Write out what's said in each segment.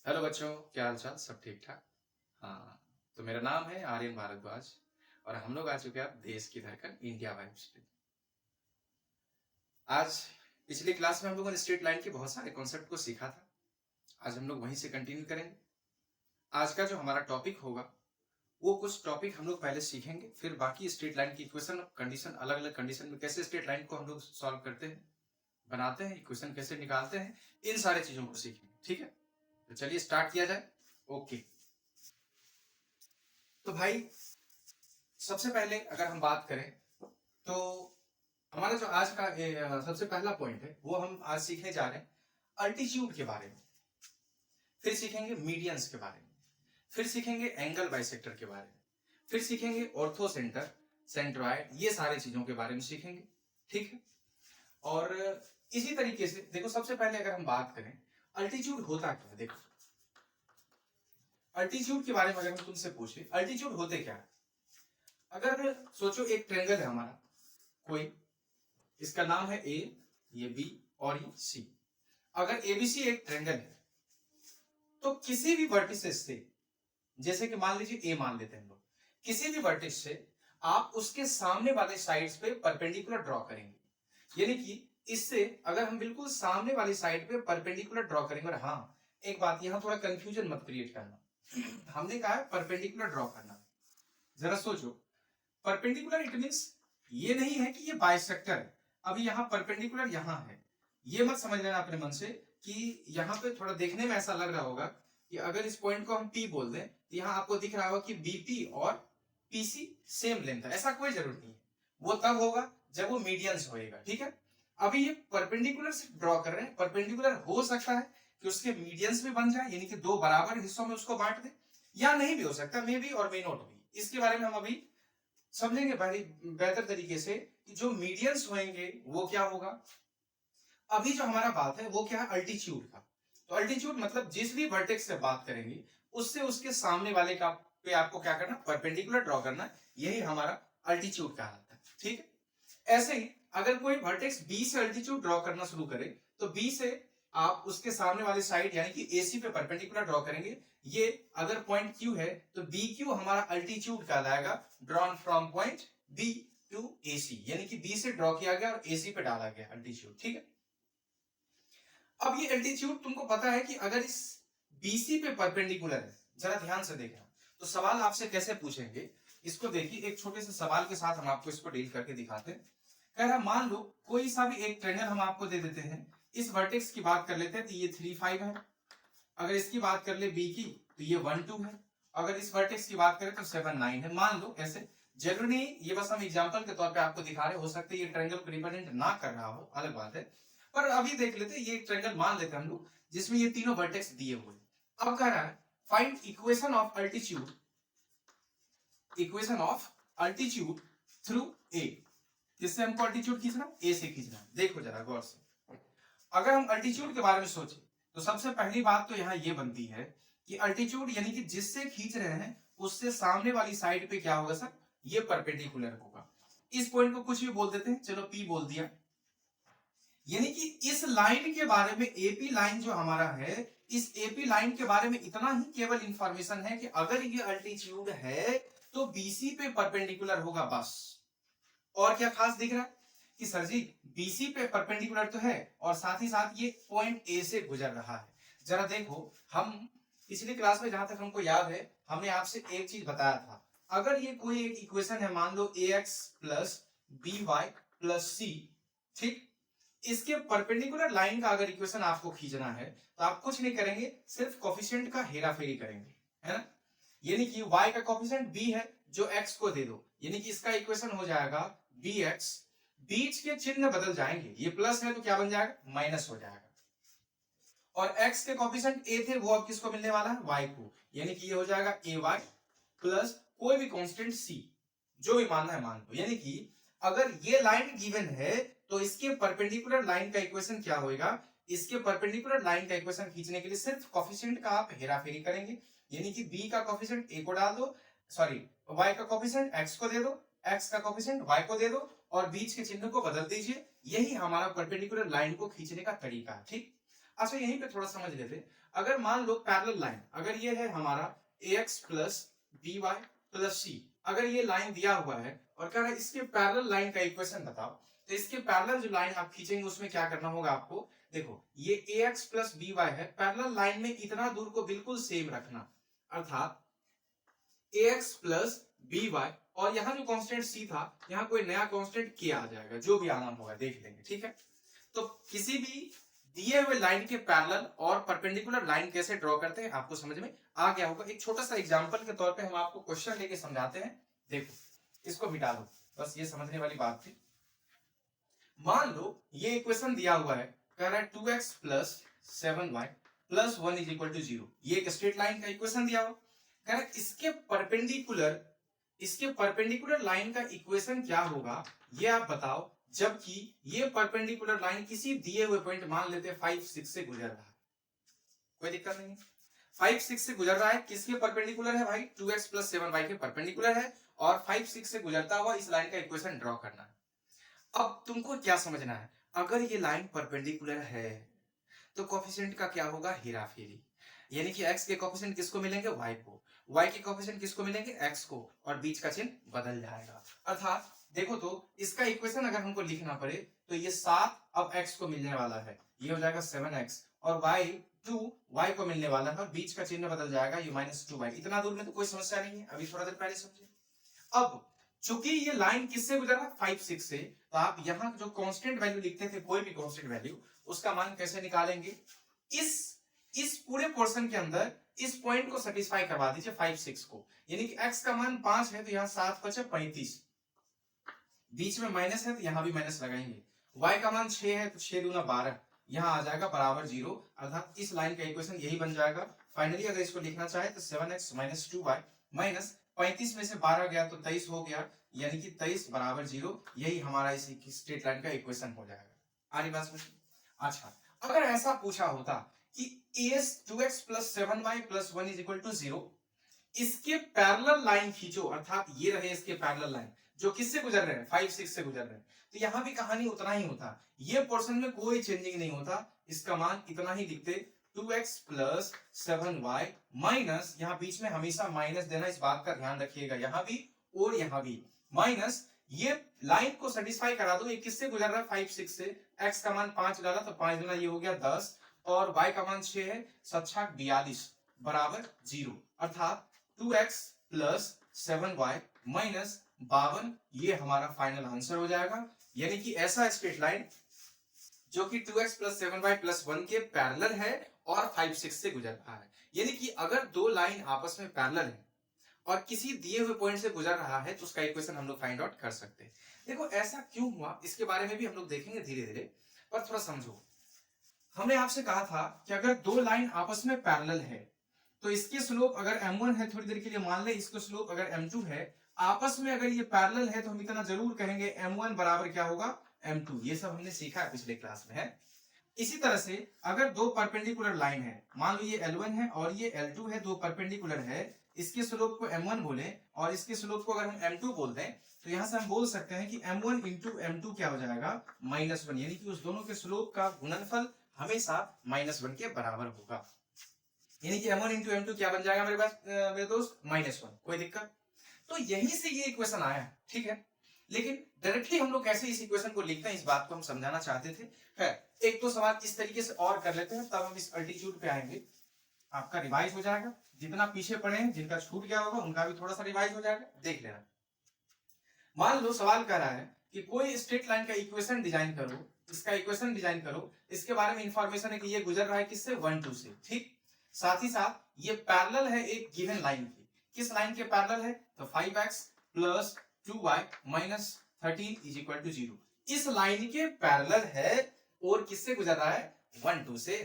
Hello बच्चों, क्या हाल चाल? सब ठीक ठाक? हाँ, तो मेरा नाम है आर्यन भारद्वाज और हम लोग आ चुके हैं अब देश की धड़कन इंडिया वाइब्स पे। आज पिछली क्लास में हम लोगों ने स्ट्रेट लाइन के बहुत सारे कॉन्सेप्ट को सीखा था। आज हम लोग वहीं से कंटिन्यू करेंगे। आज का जो हमारा टॉपिक होगा वो कुछ टॉपिक हम लोग पहले सीखेंगे, फिर बाकी स्ट्रेट लाइन की इक्वेशन कंडीशन, अलग अलग कंडीशन में कैसे स्ट्रेट लाइन को हम लोग सॉल्व करते हैं, बनाते हैं, इक्वेशन कैसे निकालते हैं, इन सारे चीजों को सीखेंगे। ठीक है, तो चलिए स्टार्ट किया जाए। ओके, तो भाई सबसे पहले अगर हम बात करें तो हमारा जो आज का सबसे पहला पॉइंट है वो हम आज सीखने जा रहे हैं अल्टीट्यूड के बारे में। फिर सीखेंगे मीडियंस के बारे में, फिर सीखेंगे एंगल बाइसेक्टर के बारे में, फिर सीखेंगे ऑर्थो सेंटर, सेंट्रॉइड, ये सारे चीजों के बारे में सीखेंगे। ठीक है, और इसी तरीके से देखो, सबसे पहले अगर हम बात करें अल्टीट्यूड होता क्या है। देखो, अल्टीट्यूड के बारे में अगर हम तुमसे पूछे अल्टीट्यूड होते क्या है, अगर सोचो एक ट्रेंगल है हमारा कोई, इसका नाम है ए, ये बी और ये सी। अगर एबीसी एक ट्रेंगल है तो किसी भी वर्टिसेस से, जैसे कि मान लीजिए ए मान लेते हैं हम लोग, किसी भी वर्टिस से आप उसके सामने वाले साइड्स पे परपेंडिकुलर ड्रॉ करेंगे। यानी कि इससे अगर हम बिल्कुल सामने वाली साइड पे परपेंडिकुलर ड्रॉ करेंगे, और हाँ एक बात यहां थोड़ा कंफ्यूजन मत क्रिएट करना, हमने कहा है परपेंडिकुलर ड्रॉ करना। जरा सोचो, परपेंडिकुलर इट मींस ये नहीं है कि ये बाइसेक्टर है। अभी यहाँ परपेंडिकुलर यहाँ है, ये मत समझ लेना अपने मन से कि यहाँ पे थोड़ा देखने में ऐसा लग रहा होगा कि अगर इस पॉइंट को हम P बोल दें तो यहाँ आपको दिख रहा होगा कि BP और PC सेम लेंथ है। ऐसा कोई जरूरत नहीं है, वो तब होगा जब वो मीडियंस होएगा। ठीक है, अभी ये परपेंडिकुलर से ड्रॉ कर रहे हैं, परपेंडिकुलर हो सकता है कि उसके मीडियंस भी बन जाए, यानी कि दो बराबर हिस्सों में उसको बांट दे, या नहीं भी हो सकता, मे बी और मे नॉट भी। इसके बारे में हम अभी समझेंगे बड़ी बेहतर तरीके से कि जो मीडियंस होंगे वो क्या होगा। अभी जो हमारा बात है वो क्या है, अल्टीट्यूड का। तो अल्टीट्यूड मतलब जिस भी वर्टेक्स से बात करेंगे उससे उसके सामने वाले का पे आपको क्या करना, परपेंडिकुलर ड्रॉ करना, यही हमारा अल्टीट्यूड कहलाता है। ठीक है, ऐसे ही अगर कोई वर्टेक्स बी से अल्टीट्यूड ड्रॉ करना शुरू करे तो बी से आप उसके सामने वाले साइड यानी कि एसी पे परपेंडिकुलर ड्रॉ करेंगे। ये अगर पॉइंट क्यू है तो बी क्यू हमारा अल्टीट्यूड कहलाएगा, drawn from point B to AC, यानी कि बी से ड्रॉ किया गया और एसी पे डाला गया अल्टीट्यूड। ठीक है, अब ये एल्टीट्यूड तुमको पता है कि अगर इस बीसी पे परपेंडिकुलर है, जरा ध्यान से देखना, तो सवाल आपसे कैसे पूछेंगे इसको देखिए। एक छोटे से सवाल के साथ हम आपको इसको डील करके दिखाते हैं। कह रहा मान लो कोई सा भी एक ट्रेंगल हम आपको दे देते हैं, इस वर्टेक्स की बात कर लेते हैं तो ये 3 5 है, अगर इसकी बात कर ले बी की तो ये 1 2 है, अगर इस वर्टेक्स की बात करें तो 7 9 है। मान लो ऐसे, जरूरी नहीं, ये बस हम एग्जांपल के तौर पे आपको दिखा रहे, हो सकता है ये ट्रायंगल को रिप्रेजेंट ना कर रहा हो, अलग बात है, पर अभी देख लेते हैं ये एक ट्रायंगल मान लेते हैं हम लोग जिसमें ये तीनों वर्टेक्स दिए हुए। अब कह रहा है find equation of altitude, equation of altitude through a. जिससे हमको अल्टीट्यूड खींचना, ए से खींचना। देखो जरा गौर से, अगर हम अल्टीट्यूड के बारे में सोचें तो सबसे पहली बात तो यहाँ ये बनती है कि अल्टीट्यूड यानी कि जिससे खींच रहे हैं उससे सामने वाली साइड पे क्या होगा सर, ये परपेंडिकुलर होगा। इस पॉइंट को कुछ भी बोल देते हैं, चलो P बोल दिया। यानी कि इस लाइन के बारे में, एपी लाइन जो हमारा है, इस एपी लाइन के बारे में इतना ही केवल इंफॉर्मेशन है कि अगर ये अल्टीट्यूड है तो बीसी पे परपेंडिकुलर होगा, बस। और क्या खास दिख रहा है कि सर जी बीसी पे परपेंडिकुलर तो है और साथ ही साथ ये पॉइंट ए से गुजर रहा है। जरा देखो, हम पिछली क्लास में जहां तक हमको याद है हमने आपसे एक चीज बताया था, अगर ये कोई एक इक्वेशन है, मान लो ax plus b y plus c, ठीक, इसके परपेंडिकुलर लाइन का अगर इक्वेशन आपको खींचना है तो आप कुछ नहीं करेंगे, सिर्फ कोफिशिएंट का हेराफेरी करेंगे, है ना। यानी कि y का कोफिशिएंट b है जो x को दे दो, यानी कि इसका इक्वेशन हो जाएगा bx, बीच के चिन्ह बदल जाएंगे, ये प्लस है तो क्या बन जाएगा, माइनस हो जाएगा, और x के कोफिशिएंट a थे वो अब किसको मिलने वाला है, y को, यानी कि ये हो जाएगा ay प्लस कोई भी कांस्टेंट c, जो भी मानना है मान लो। यानी कि अगर ये लाइन गिवन है तो इसके परपेंडिकुलर लाइन का इक्वेशन क्या होगा, इसके परपेंडिकुलर लाइन का इक्वेशन खींचने के लिए सिर्फ कोफिशिएंट का आप हेराफेरी करेंगे, यानी कि b का कोफिशिएंट a को डाल दो, सॉरी y का कोफिशिएंट x को दे दो, x का कोफिशिएंट y को दे दो और बीच के चिन्ह को बदल दीजिए। यही हमारा परपेंडिकुलर लाइन को खींचने का तरीका है। ठीक, अच्छा यहीं पे थोड़ा समझ लेते, अगर मान लो पैरेलल लाइन, अगर ये है हमारा ax plus b y plus c, अगर ये लाइन दिया हुआ है और कह रहा है इसके पैरेलल लाइन का इक्वेशन बताओ, तो इसके पैरेलल जो लाइन आप खींचेंगे उसमें क्या करना होगा आपको, देखो ये ax प्लस बी वाई है, पैरेलल लाइन में इतना दूर को बिल्कुल सेम रखना, अर्थात ax प्लस बी वाई, और यहाँ जो कांस्टेंट c था, यहाँ कोई नया कांस्टेंट k आ जाएगा, जो भी आना होगा देख लेंगे, ठीक है। तो किसी भी दिए हुए लाइन के पैरेलल और परपेंडिकुलर लाइन कैसे ड्रॉ करते हैं आपको समझ में आ गया होगा। एक छोटा सा एग्जांपल के तौर पे हम आपको क्वेश्चन लेके समझाते हैं। देखो इसको मिटा दो, बस ये समझने वाली बात थी। मान लो ये इक्वेशन दिया हुआ है, कह रहा है 2x plus 7y plus 1 is equal to 0, ये एक स्ट्रेट लाइन का इक्वेशन दिया हुआ, कह रहा है इसके परपेंडिकुलर लाइन का इक्वेशन क्या होगा ये आप बताओ, जबकि ये परपेंडिकुलर लाइन किसी दिए हुए पॉइंट मान लेते हैं 5 6 से गुजर रहा है, कोई दिक्कत नहीं है, 5 6 से गुजर रहा है, किसके परपेंडिकुलर है भाई, 2x प्लस 7y के परपेंडिकुलर है, और 5 6 से गुजरता हुआ इस लाइन का इक्वेशन ड्रॉ करना है। अब तुमको क्या समझना है, अगर ये लाइन परपेंडिकुलर है तो कोफिशिएंट का क्या होगा, हेराफेरी, यानी कि x के कोफिशिएंट किसको मिलेंगे, y को, y के कोफिशिएंट किसको मिलेंगे, x को, और बीच का चिन्ह बदल जाएगा। अर्थात देखो तो इसका इक्वेशन अगर हमको लिखना पड़े तो ये 7 अब x को मिलने वाला है, ये हो जाएगा 7x, और y को मिलने वाला है और बीच का चिन्ह बदल जाएगा, ये -2y। इतना दूर में तो कोई समस्या नहीं है, अभी थोड़ा देर पहले समझे। अब चूंकि ये लाइन किससे गुजर रहा है, 5 6 से, तो आप यहाँ जो कांस्टेंट वैल्यू लिखते थे, कोई भी कांस्टेंट वैल्यू, उसका मान कैसे निकालेंगे, इस पूरे पोर्शन के अंदर इस पॉइंट को सेटिस्फाई करवा दीजिए 5 6 को, यानी कि x का मान 5 है तो यहाँ 7 5 35, बीच में माइनस है तो यहाँ भी माइनस लगाएंगे, y का मान 6 है तो 6 दूना 12, यहाँ आ जाएगा बराबर 0, अर्थात इस लाइन का इक्वेशन यही बन जाएगा। फाइनली अगर इसको लिखना चाहे तो 7x माइनस 2y माइनस 35 में से 12 गया तो 23 हो गया, यानी कि 23 बराबर 0, यही हमारा इस स्ट्रेट लाइन का इक्वेशन हो जाएगा। आरी बात समझ। अच्छा अगर ऐसा पूछा होता कि as 2x plus 7y plus 1 is equal to 0, इसके पैरेलल लाइन खींचो, अर्थात ये रहे इसके पैरेलल लाइन जो किससे गुजर रहे हैं, 5 6 से गुजर रहे हैं, तो यहां भी कहानी उतना ही होता, ये पोर्शन में कोई चेंजिंग नहीं होता, इसका मान इतना ही लिखते 2x प्लस 7y माइनस, यहाँ बीच में हमेशा माइनस देना, इस बात का ध्यान रखिएगा, यहाँ भी और यहाँ भी माइनस, ये लाइन को सेटिस्फाई करा दो, ये किससे गुजर रहा है, 5 6 से, x का मान 5 डाला तो 5 गुना ये हो गया 10, और y का मान 6 है, 7 42 बराबर 0, अर्थात 2x प्लस 7y माइनस 52, ये हमारा फाइनल आंसर हो जाएगा। यानी कि ऐसा स्ट्रेट लाइन जो कि 2x प्लस 7y प्लस 1 के पैरेलल है और 5 6 से गुजर रहा है, यानी कि अगर दो लाइन आपस में पैरेलल है और किसी दिए हुए पॉइंट से गुजर रहा है तो उसका इक्वेशन हम लोग फाइंड आउट कर सकते हैं। देखो ऐसा क्यों हुआ इसके बारे में भी हम लोग देखेंगे धीरे धीरे, पर थोड़ा समझो। हमने आपसे कहा था कि अगर दो लाइन आपस में पैरेलल है तो इसके स्लोप अगर m1 है, थोड़ी देर के लिए मान ले इसका स्लोप अगर m2 है, आपस में अगर ये पैरेलल है तो हम इतना जरूर कहेंगे m1 बराबर क्या होगा, m2, ये सब हमने सीखा है पिछले क्लास में है। इसी तरह से अगर दो परपेंडिकुलर लाइन है, मान लो ये L1 है और ये L2 है, दो परपेंडिकुलर है, इसके स्लोप को m1 बोले और इसके स्लोप को अगर हम m2 बोल दें तो यहां से हम बोल सकते हैं कि m1 इंटू m2 क्या हो जाएगा, -1, यानी कि उस दोनों के स्लोप का गुणनफल हमेशा -1 के बराबर होगा, यानी कि m1 इंटू m2 क्या बन जाएगा मेरे पास मेरे दोस्त, -1, कोई दिक्कत। तो यहीं से ये इक्वेशन आया, ठीक है, लेकिन डायरेक्टली हम लोग कैसे इस इक्वेशन को लिखते हैं इस बात को हम समझाना चाहते थे। है एक तो सवाल इस तरीके से और कर लेते हैं, तब हम इस अल्टीट्यूड पे आएंगे, आपका रिवाइज हो जाएगा, जितना पीछे पढ़े हैं जिनका छूट गया होगा उनका भी थोड़ा सा रिवाइज हो जाएगा, देख लेना। मान लो सवाल कर रहा है कि कोई स्ट्रेट लाइन का इक्वेशन डिजाइन करो, इसका इक्वेशन डिजाइन करो, इसके बारे में इंफॉर्मेशन है कि ये गुजर रहा है किससे, 1 2 से, ठीक, साथ ही साथ ये पैरेलल है एक गिवन लाइन की, किस लाइन के पैरेलल है, तो 5x plus 2y minus 13 is equal to 0, इस लाइन के पैरेलल है और किससे गुजर रहा है, 1 2 से।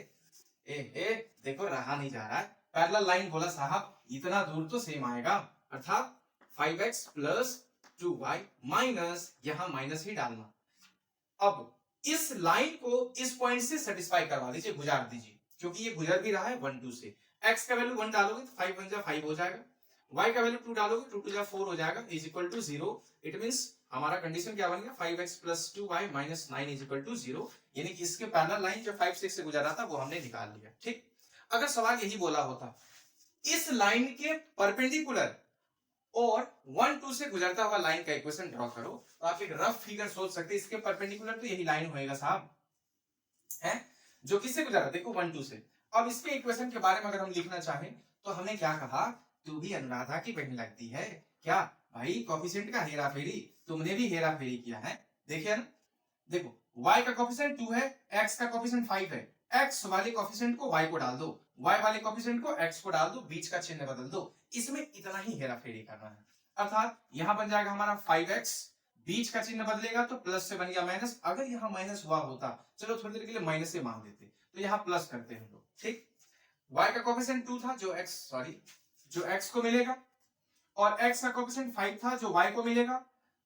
देखो रहा नहीं जा रहा है, पैरेलल लाइन बोला साहब, इतना दूर तो सेम आएगा, अर्थात 5x प्लस 2y माइनस, यहां माइनस ही डालना। अब इस लाइन को इस पॉइंट से सेटिस्फाई करवा दीजिए, गुजार दीजिए, क्योंकि ये गुजर भी रहा है 1 2 से। x का वैल्यू 1 डालोगे तो 5 1 जा 5 हो जाएगा, y का वैल्यू 2 डालोगे 2 2 जा 4 हो जाएगा, is equal to 0, it means हमारा कंडीशन क्या बन गया 5x plus 2y minus 9 is equal to 0, यानी कि इसके पैरेलल लाइन जो 5 6 से गुजर रहा था वो हमने निकाल लिया। ठीक, अगर सवाल यही बोला होता इस लाइन के परपेंडिकुलर और 1 2 से गुजरता हुआ लाइन का इक्वेशन ड्रॉ करो, तो आप एक रफ फिगर सोच सकते हैं, इसके परपेंडिकुलर तो यही लाइन होएगा साहब, है जो किससे गुजरा, देखो 1 2 से। अब इसके इक्वेशन के बारे में अगर हम लिखना चाहें तो हमने क्या कहा, तू भी अनुराधा की बहन लगती है क्या भाई, कोफिशिएंट का हेरा फेरी, तुमने भी हेरा फेरी किया है, देखिए ना, देखो y का कोफिशिएंट 2 है, x का कोफिशिएंट 5 है, x वाले कोफिशिएंट को y को डाल दो, y वाले कोफिशिएंट को x को डाल दो, बीच का चिन्ह बदल दो, इसमें इतना ही हेरा फेरी करना है। अर्थात यहां बन जाएगा हमारा 5x, बीच का चिन्ह बदलेगा तो प्लस से बन गया माइनस, अगर यहां माइनस हुआ होता, चलो थोड़ी देर के लिए माइनस से मान देते, तो यहां प्लस करते हैं लोग। ठीक, y का कोफिशिएंट 2 था जो x को मिलेगा, और x का कोफिशिएंट 5 था जो y को मिलेगा,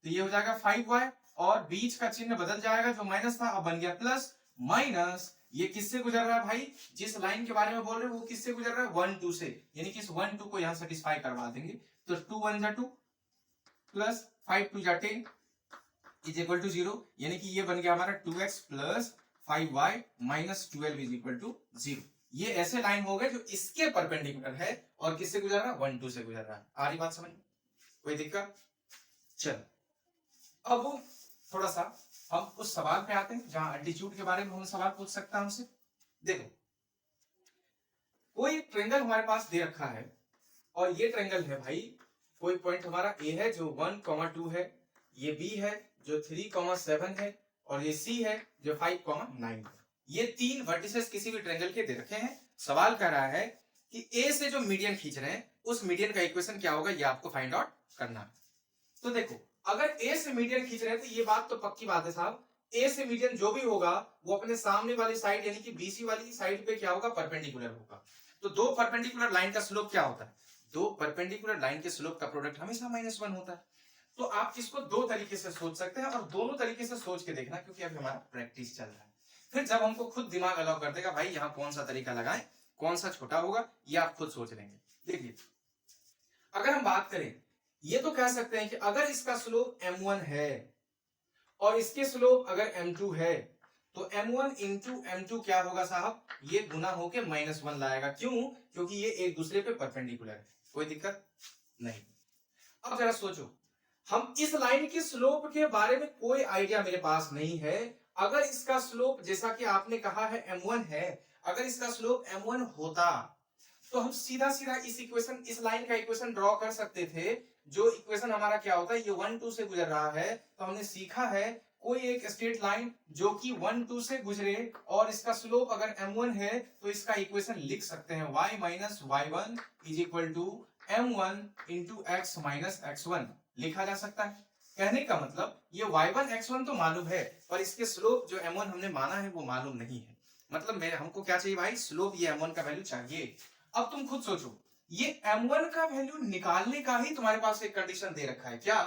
तो ये हो जाएगा 5y, और बीच का चिन्ह बदल जाएगा, जो माइनस था अब बन गया प्लस, माइनस ये किससे गुजर रहा है भाई, जिस लाइन के बारे में बोल रहे हो वो किससे गुजर रहा है, 1 2 से, यानी कि इस 1 2 को यहां सेटिस्फाई करवा देंगे, तो 2 1 जा 2 प्लस 5 2 जा 10 इज इक्वल टू 0, यानी कि ये बन गया हमारा 2x plus 5y minus 12 is equal to 0। ये ऐसे लाइन हो गए जो इसके परपेंडिकुलर है और किससे गुजर रहा है, 1 2 से गुजर रहा है। आ रही बात समझ, कोई दिक्कत? चलो अब थोड़ा सा हम उस सवाल पे आते हैं जहां एल्टीट्यूड के बारे में हम सवाल पूछ सकता है हमसे। देखो कोई ट्रायंगल हमारे पास दे रखा है, और ये ट्रायंगल है भाई, कोई पॉइंट हमारा A है जो 1 2 है, ये B है जो 3 7 है, और ये C है जो 5 9 है। ये तीन वर्टिसेस किसी भी ट्रायंगल के दे रखे हैं। सवाल कर रहा है कि A से जो मीडियन खींच रहे हैं उस मीडियन का इक्वेशन क्या होगा, ये आपको फाइंड आउट करना है। तो देखो अगर A से मीडियन खींच रहे हैं तो ये बात तो पक्की बात है साहब, A से मीडियन जो भी होगा वो अपने सामने वाली साइड यानी कि BC वाली साइड पे क्या होगा, परपेंडिकुलर होगा। तो दो परपेंडिकुलर लाइन का स्लोप क्या होता है, दो परपेंडिकुलर लाइन के स्लोप का प्रोडक्ट हमेशा -1 होता है। तो आप इसको दो तरीके से सोच सकते हैं, और दोनों तरीके से सोच के देखना, क्योंकि अभी हमारा प्रैक्टिस चल रहा है। फिर जब हमको खुद दिमाग अलाउ कर देगा भाई यहाँ कौन सा तरीका लगाएं, कौन सा छोटा होगा, ये आप खुद सोच लेंगे। देखिए अगर हम बात करें, ये तो कह सकते हैं कि अगर इसका स्लोप m1 है और इसके स्लोप अगर m2 है, तो m1 इंटू m2 क्या होगा साहब, ये गुना होके -1 लाएगा। क्यों? क्योंकि ये एक दूसरे पे परपेंडिकुलर है। कोई दिक्कत नहीं। अब जरा सोचो, हम इस लाइन के स्लोप के बारे में कोई आइडिया मेरे पास नहीं है। अगर इसका स्लोप जैसा कि आपने कहा है m1 है, अगर इसका स्लोप m1 होता तो हम सीधा सीधा इस इक्वेशन, इस लाइन का इक्वेशन ड्रॉ कर सकते थे। जो इक्वेशन हमारा क्या होता है, ये 1 2 से गुजर रहा है, तो हमने सीखा है कोई एक स्ट्रेट लाइन जो कि 1 2 से गुजरे और इसका स्लोप अगर m1 है, तो इसका इक्वेशन लिख सकते हैं y minus y1 is equal to m1 into x minus x1 लिखा जा सकता है। कहने का मतलब ये y1 x1 तो मालूम है, पर इसके स्लोप जो m1 हमने माना है वो मालूम नहीं है। मतलब हमको क्या चाहिए भाई, स्लोप, ये m1 का वैल्यू चाहिए। अब तुम खुद सोचो, ये m1 का वैल्यू निकालने का ही तुम्हारे पास एक कंडीशन दे रखा है, क्या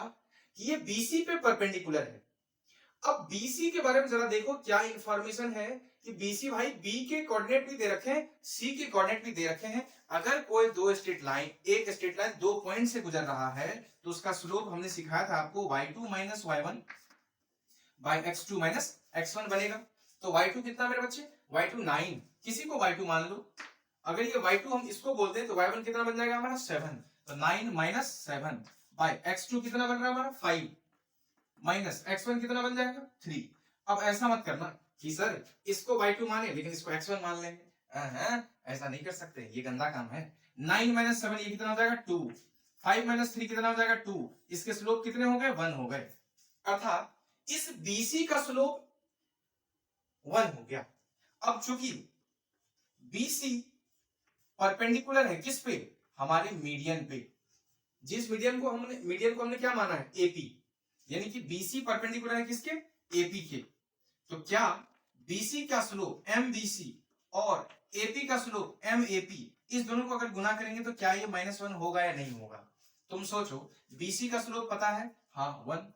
कि ये BC पे परपेंडिकुलर है। अब BC के बारे में जरा देखो क्या इंफॉर्मेशन है कि BC भाई B के कोऑर्डिनेट भी दे रखे हैं, C के कोऑर्डिनेट भी दे रखे हैं। अगर कोई दो स्ट्रेट लाइन, एक स्ट्रेट लाइन दो पॉइंट से गुजर रहा है, तो उसका स्लोप हमने सिखाया था आपको y2 minus y1 bye x2 minus x1 बनेगा। तो y2 कितना मेरे बच्चे, y2 9, किसी को y2 मान लो। अगर ये y2 हम इसको बोलते हैं तो y1 कितना बन जाएगा हमारा 7, तो 9 माइनस 7 बाय x2 कितना बन रहा है हमारा 5 माइनस x1 कितना बन जाएगा 3। अब ऐसा मत करना कि सर इसको y2 माने लेकिन इसको x1 मान लेंगे, ऐसा नहीं कर सकते, ये गंदा काम है। 9 माइनस 7 ये कितना हो जाएगा 2, 5 माइनस 3 कितना हो जाएगा 2, इसके स्लोप कितने हो गए 1 हो गए। अर्थात इस BC का स्लोप 1 हो गया। अब चूंकि BC परपेंडिकुलर है किस पे, हमारे मीडियन पे, जिस मीडियन को हमने क्या माना है AP, यानी कि BC परपेंडिकुलर है किसके, AP के। तो क्या BC का स्लोप MBC और AP का स्लोप MAP, इस दोनों को अगर गुना करेंगे तो क्या ये -1 होगा या नहीं होगा? तुम सोचो, BC का स्लोप पता है, हाँ 1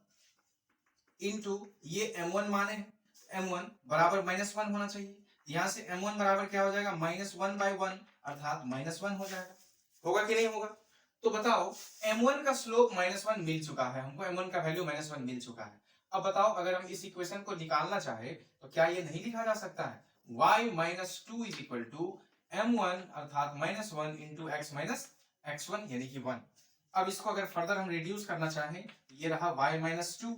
इंटू ये m1 माने, m1 बराबर -1 होना चाहिए। यहां से m1 बराबर क्या हो जाएगा, -1 बाय 1 अर्थात -1 हो जाएगा। होगा कि नहीं होगा? तो बताओ m1 का स्लोप -1 मिल चुका है, हमको m1 का वैल्यू -1 मिल चुका है। अब बताओ अगर हम इस इक्वेशन को निकालना चाहे तो क्या ये नहीं लिखा जा सकता है? y - 2 is equal to m1 अर्थात -1 इंटू x - x1 यानी कि 1। अब इसको अगर फर्दर हम रिड्यूस करना चाहें, ये रहा y - 2,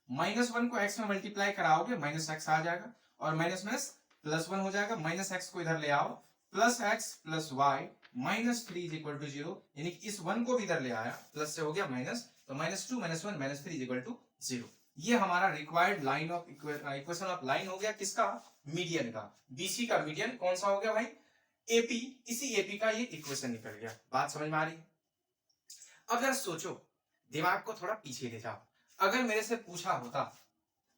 -1 को x में मल्टीप्लाई कराओगे -x आ जाएगा और +1 हो जाएगा, -x को इधर ले आओ +x + y -3 is equal to 0, यानी कि इस 1 को भी इधर ले आया, प्लस से हो गया माइनस, तो -2 - 1 -3 इज इक्वल टू 0। ये हमारा required line of equation of line हो गया, किसका? मीडियन का। बीसी का मीडियन कौन सा हो गया भाई? एपी। इसी एपी का ये इक्वेशन निकल गया। बात समझ में आ रही है? अब जरा सोचो, दिमाग को थोड़ा पीछे ले जाओ। अगर मेरे से पूछा होता,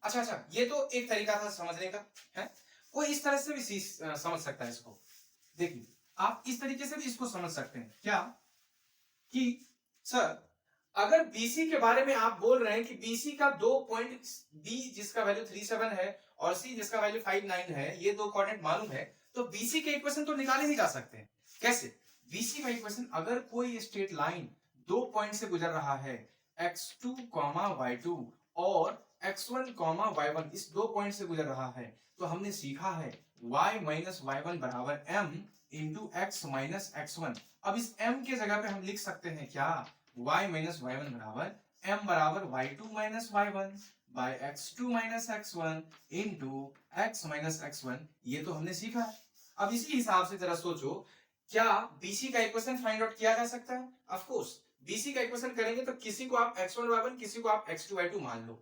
अच्छा ये तो एक तरीका था समझने का, है कोई इस तरह से भी समझ सकता है इसको। देखिए आप इस तरीके से भी इसको समझ सकते हैं, क्या कि सर अगर बीसी के बारे में आप बोल रहे हैं कि बीसी का 2 पॉइंट, बी जिसका वैल्यू 37 है और सी जिसका वैल्यू 59 है, ये दो कोऑर्डिनेट मालूम है, तो बीसी के इक्वेशन तो निकाले ही जा सकते हैं। कैसे? बीसी का इक्वेशन, अगर कोई स्ट्रेट लाइन 2 पॉइंट से गुजर रहा है, x2, y2 और x1, y1, इस 2 पॉइंट से गुजर रहा है, तो हमने सीखा है y - y1 बराबर m इंटू x - x1। अब इस m के जगह पे हम लिख सकते हैं क्या? y - y1 बराबर m बराबर y2 - y1 bye x2 - x1 into x - x1। ये तो हमने सीखा है। अब इसी हिसाब से जरा सोचो, क्या BC का इक्वेशन फाइंड आउट किया जा सकता है? ऑफ कोर्स BC का इक्वेशन करेंगे तो किसी को आप x1 y1, किसी को आप x2 y2 मान लो।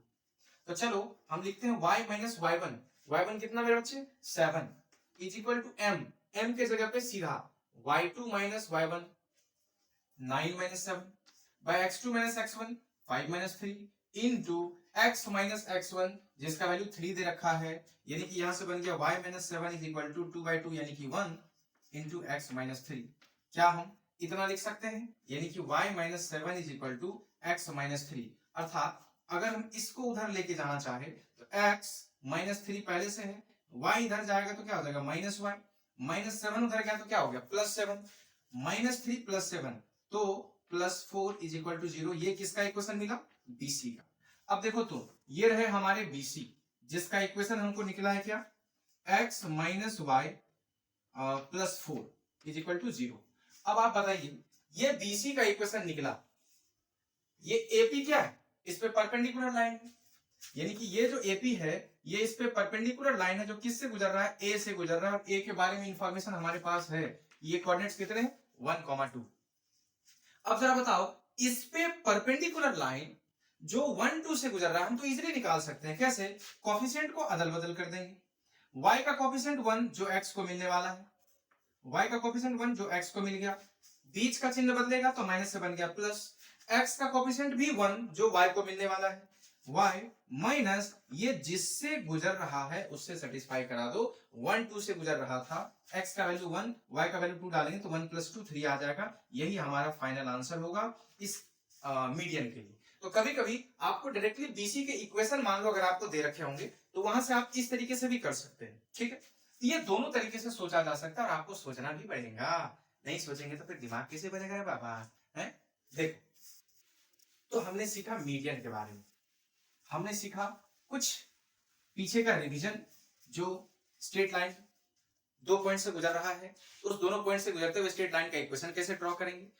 तो चलो हम लिखते हैं y - y1। y1 कितना मेरे बच्चे? 7 इज इक्वल टू m के जगह पे सीधा y2 - y1 9 - 7 bye x2 - x1 5 - 3 into x - x1 जिसका वैल्यू 3 दे रखा है, यानी कि यहां से बन गया y - 7 इज इक्वल टू 2/2 यानी कि 1 इंटू x - 3। क्या हम इतना लिख सकते हैं? यानी कि y - 7 is equal to x - 3। अर्थात अगर हम इसको उधर लेके जाना चाहे तो x - 3 पहले से है, y इधर जाएगा तो क्या हो जाएगा? -y, -7 उधर गया तो क्या हो गया? +7, -3 + 7 तो +4 इज इक्वल टू 0। ये किसका इक्वेशन मिला? BC का। अब देखो तो ये रहे हमारे BC, जिसका इक्वेशन हमको निकला है क्या? x - y +4 is equal to 0। अब आप बताइए, ये BC का इक्वेशन निकला, ये AP क्या है? इस पे परपेंडिकुलर लाइन है, यानी कि ये जो AP है ये इस पे परपेंडिकुलर लाइन है, जो किससे गुजर रहा है? A से गुजर रहा है। और A के बारे में इंफॉर्मेशन हमारे पास है, ये कोऑर्डिनेट्स कितने हैं? 1, 2। अब जरा बताओ, इस पे परपेंडिकुलर लाइन जो 1, 2 से गुजर रहा है, हम तो इजीली निकाल सकते हैं। कैसे? कोफिशिएंट को अदल बदल कर देंगे। y का कोफिशिएंट 1 जो x को मिलने वाला है, y का कोफिशिएंट 1 जो x को मिल गया, बीच का चिन्ह बदलेगा तो माइनस से बन गया प्लस। x का कोफिशिएंट भी 1 जो y को मिलने वाला है, y माइनस ये जिससे गुजर रहा है उससे सेटिस्फाई करा दो। 1, 2 से गुजर रहा था, x का वैल्यू 1, y का वैल्यू 2 डालेंगे तो 1 + 2 3 आ जाएगा। यही हमारा फाइनल आंसर होगा इस मीडियन के लिए। तो कभी कभी आपको डायरेक्टली BC के इक्वेशन मान लो अगर आपको दे रखे होंगे तो वहां से आप इस तरीके से भी कर सकते हैं। ठीक है, ये दोनों तरीके से सोचा जा सकता है और आपको सोचना भी पड़ेगा। नहीं सोचेंगे तो फिर दिमाग कैसे बनेगा रे बाबा? है देखो, तो हमने सीखा मीडियन के बारे में, हमने सीखा कुछ पीछे का रिवीजन, जो स्ट्रेट लाइन 2 पॉइंट से गुजर रहा है, उस दोनों पॉइंट से गुजरते हुए स्ट्रेट लाइन का इक्वेशन कैसे ड्रॉ करेंगे,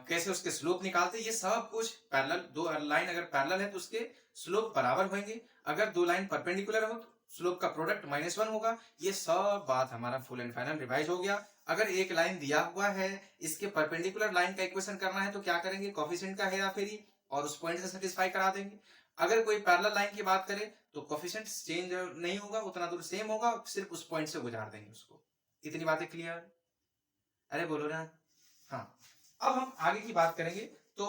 कैसे उसके स्लोप निकालते, ये सब कुछ पैरेलल। दो लाइन अगर पैरेलल है तो उसके स्लोप बराबर होंगे, अगर दो लाइन परपेंडिकुलर हो तो स्लोप का प्रोडक्ट -1 होगा। ये सब बात हमारा फुल एंड फाइनल रिवाइज हो गया। अगर एक लाइन दिया हुआ है, इसके परपेंडिकुलर लाइन का इक्वेशन करना है तो क्या करेंगे? कोफिशिएंट का हेरा फेरी और उस पॉइंट से सेटिस्फाई करा देंगे। अगर कोई पैरेलल लाइन की बात करें तो कोफिशिएंट चेंज नहीं होगा, उतना दूर सेम होगा, सिर्फ उस पॉइंट से गुजार देंगे उसको। इतनी बातें क्लियर? अरे बोलो ना। हाँ, अब हम आगे की बात करेंगे। तो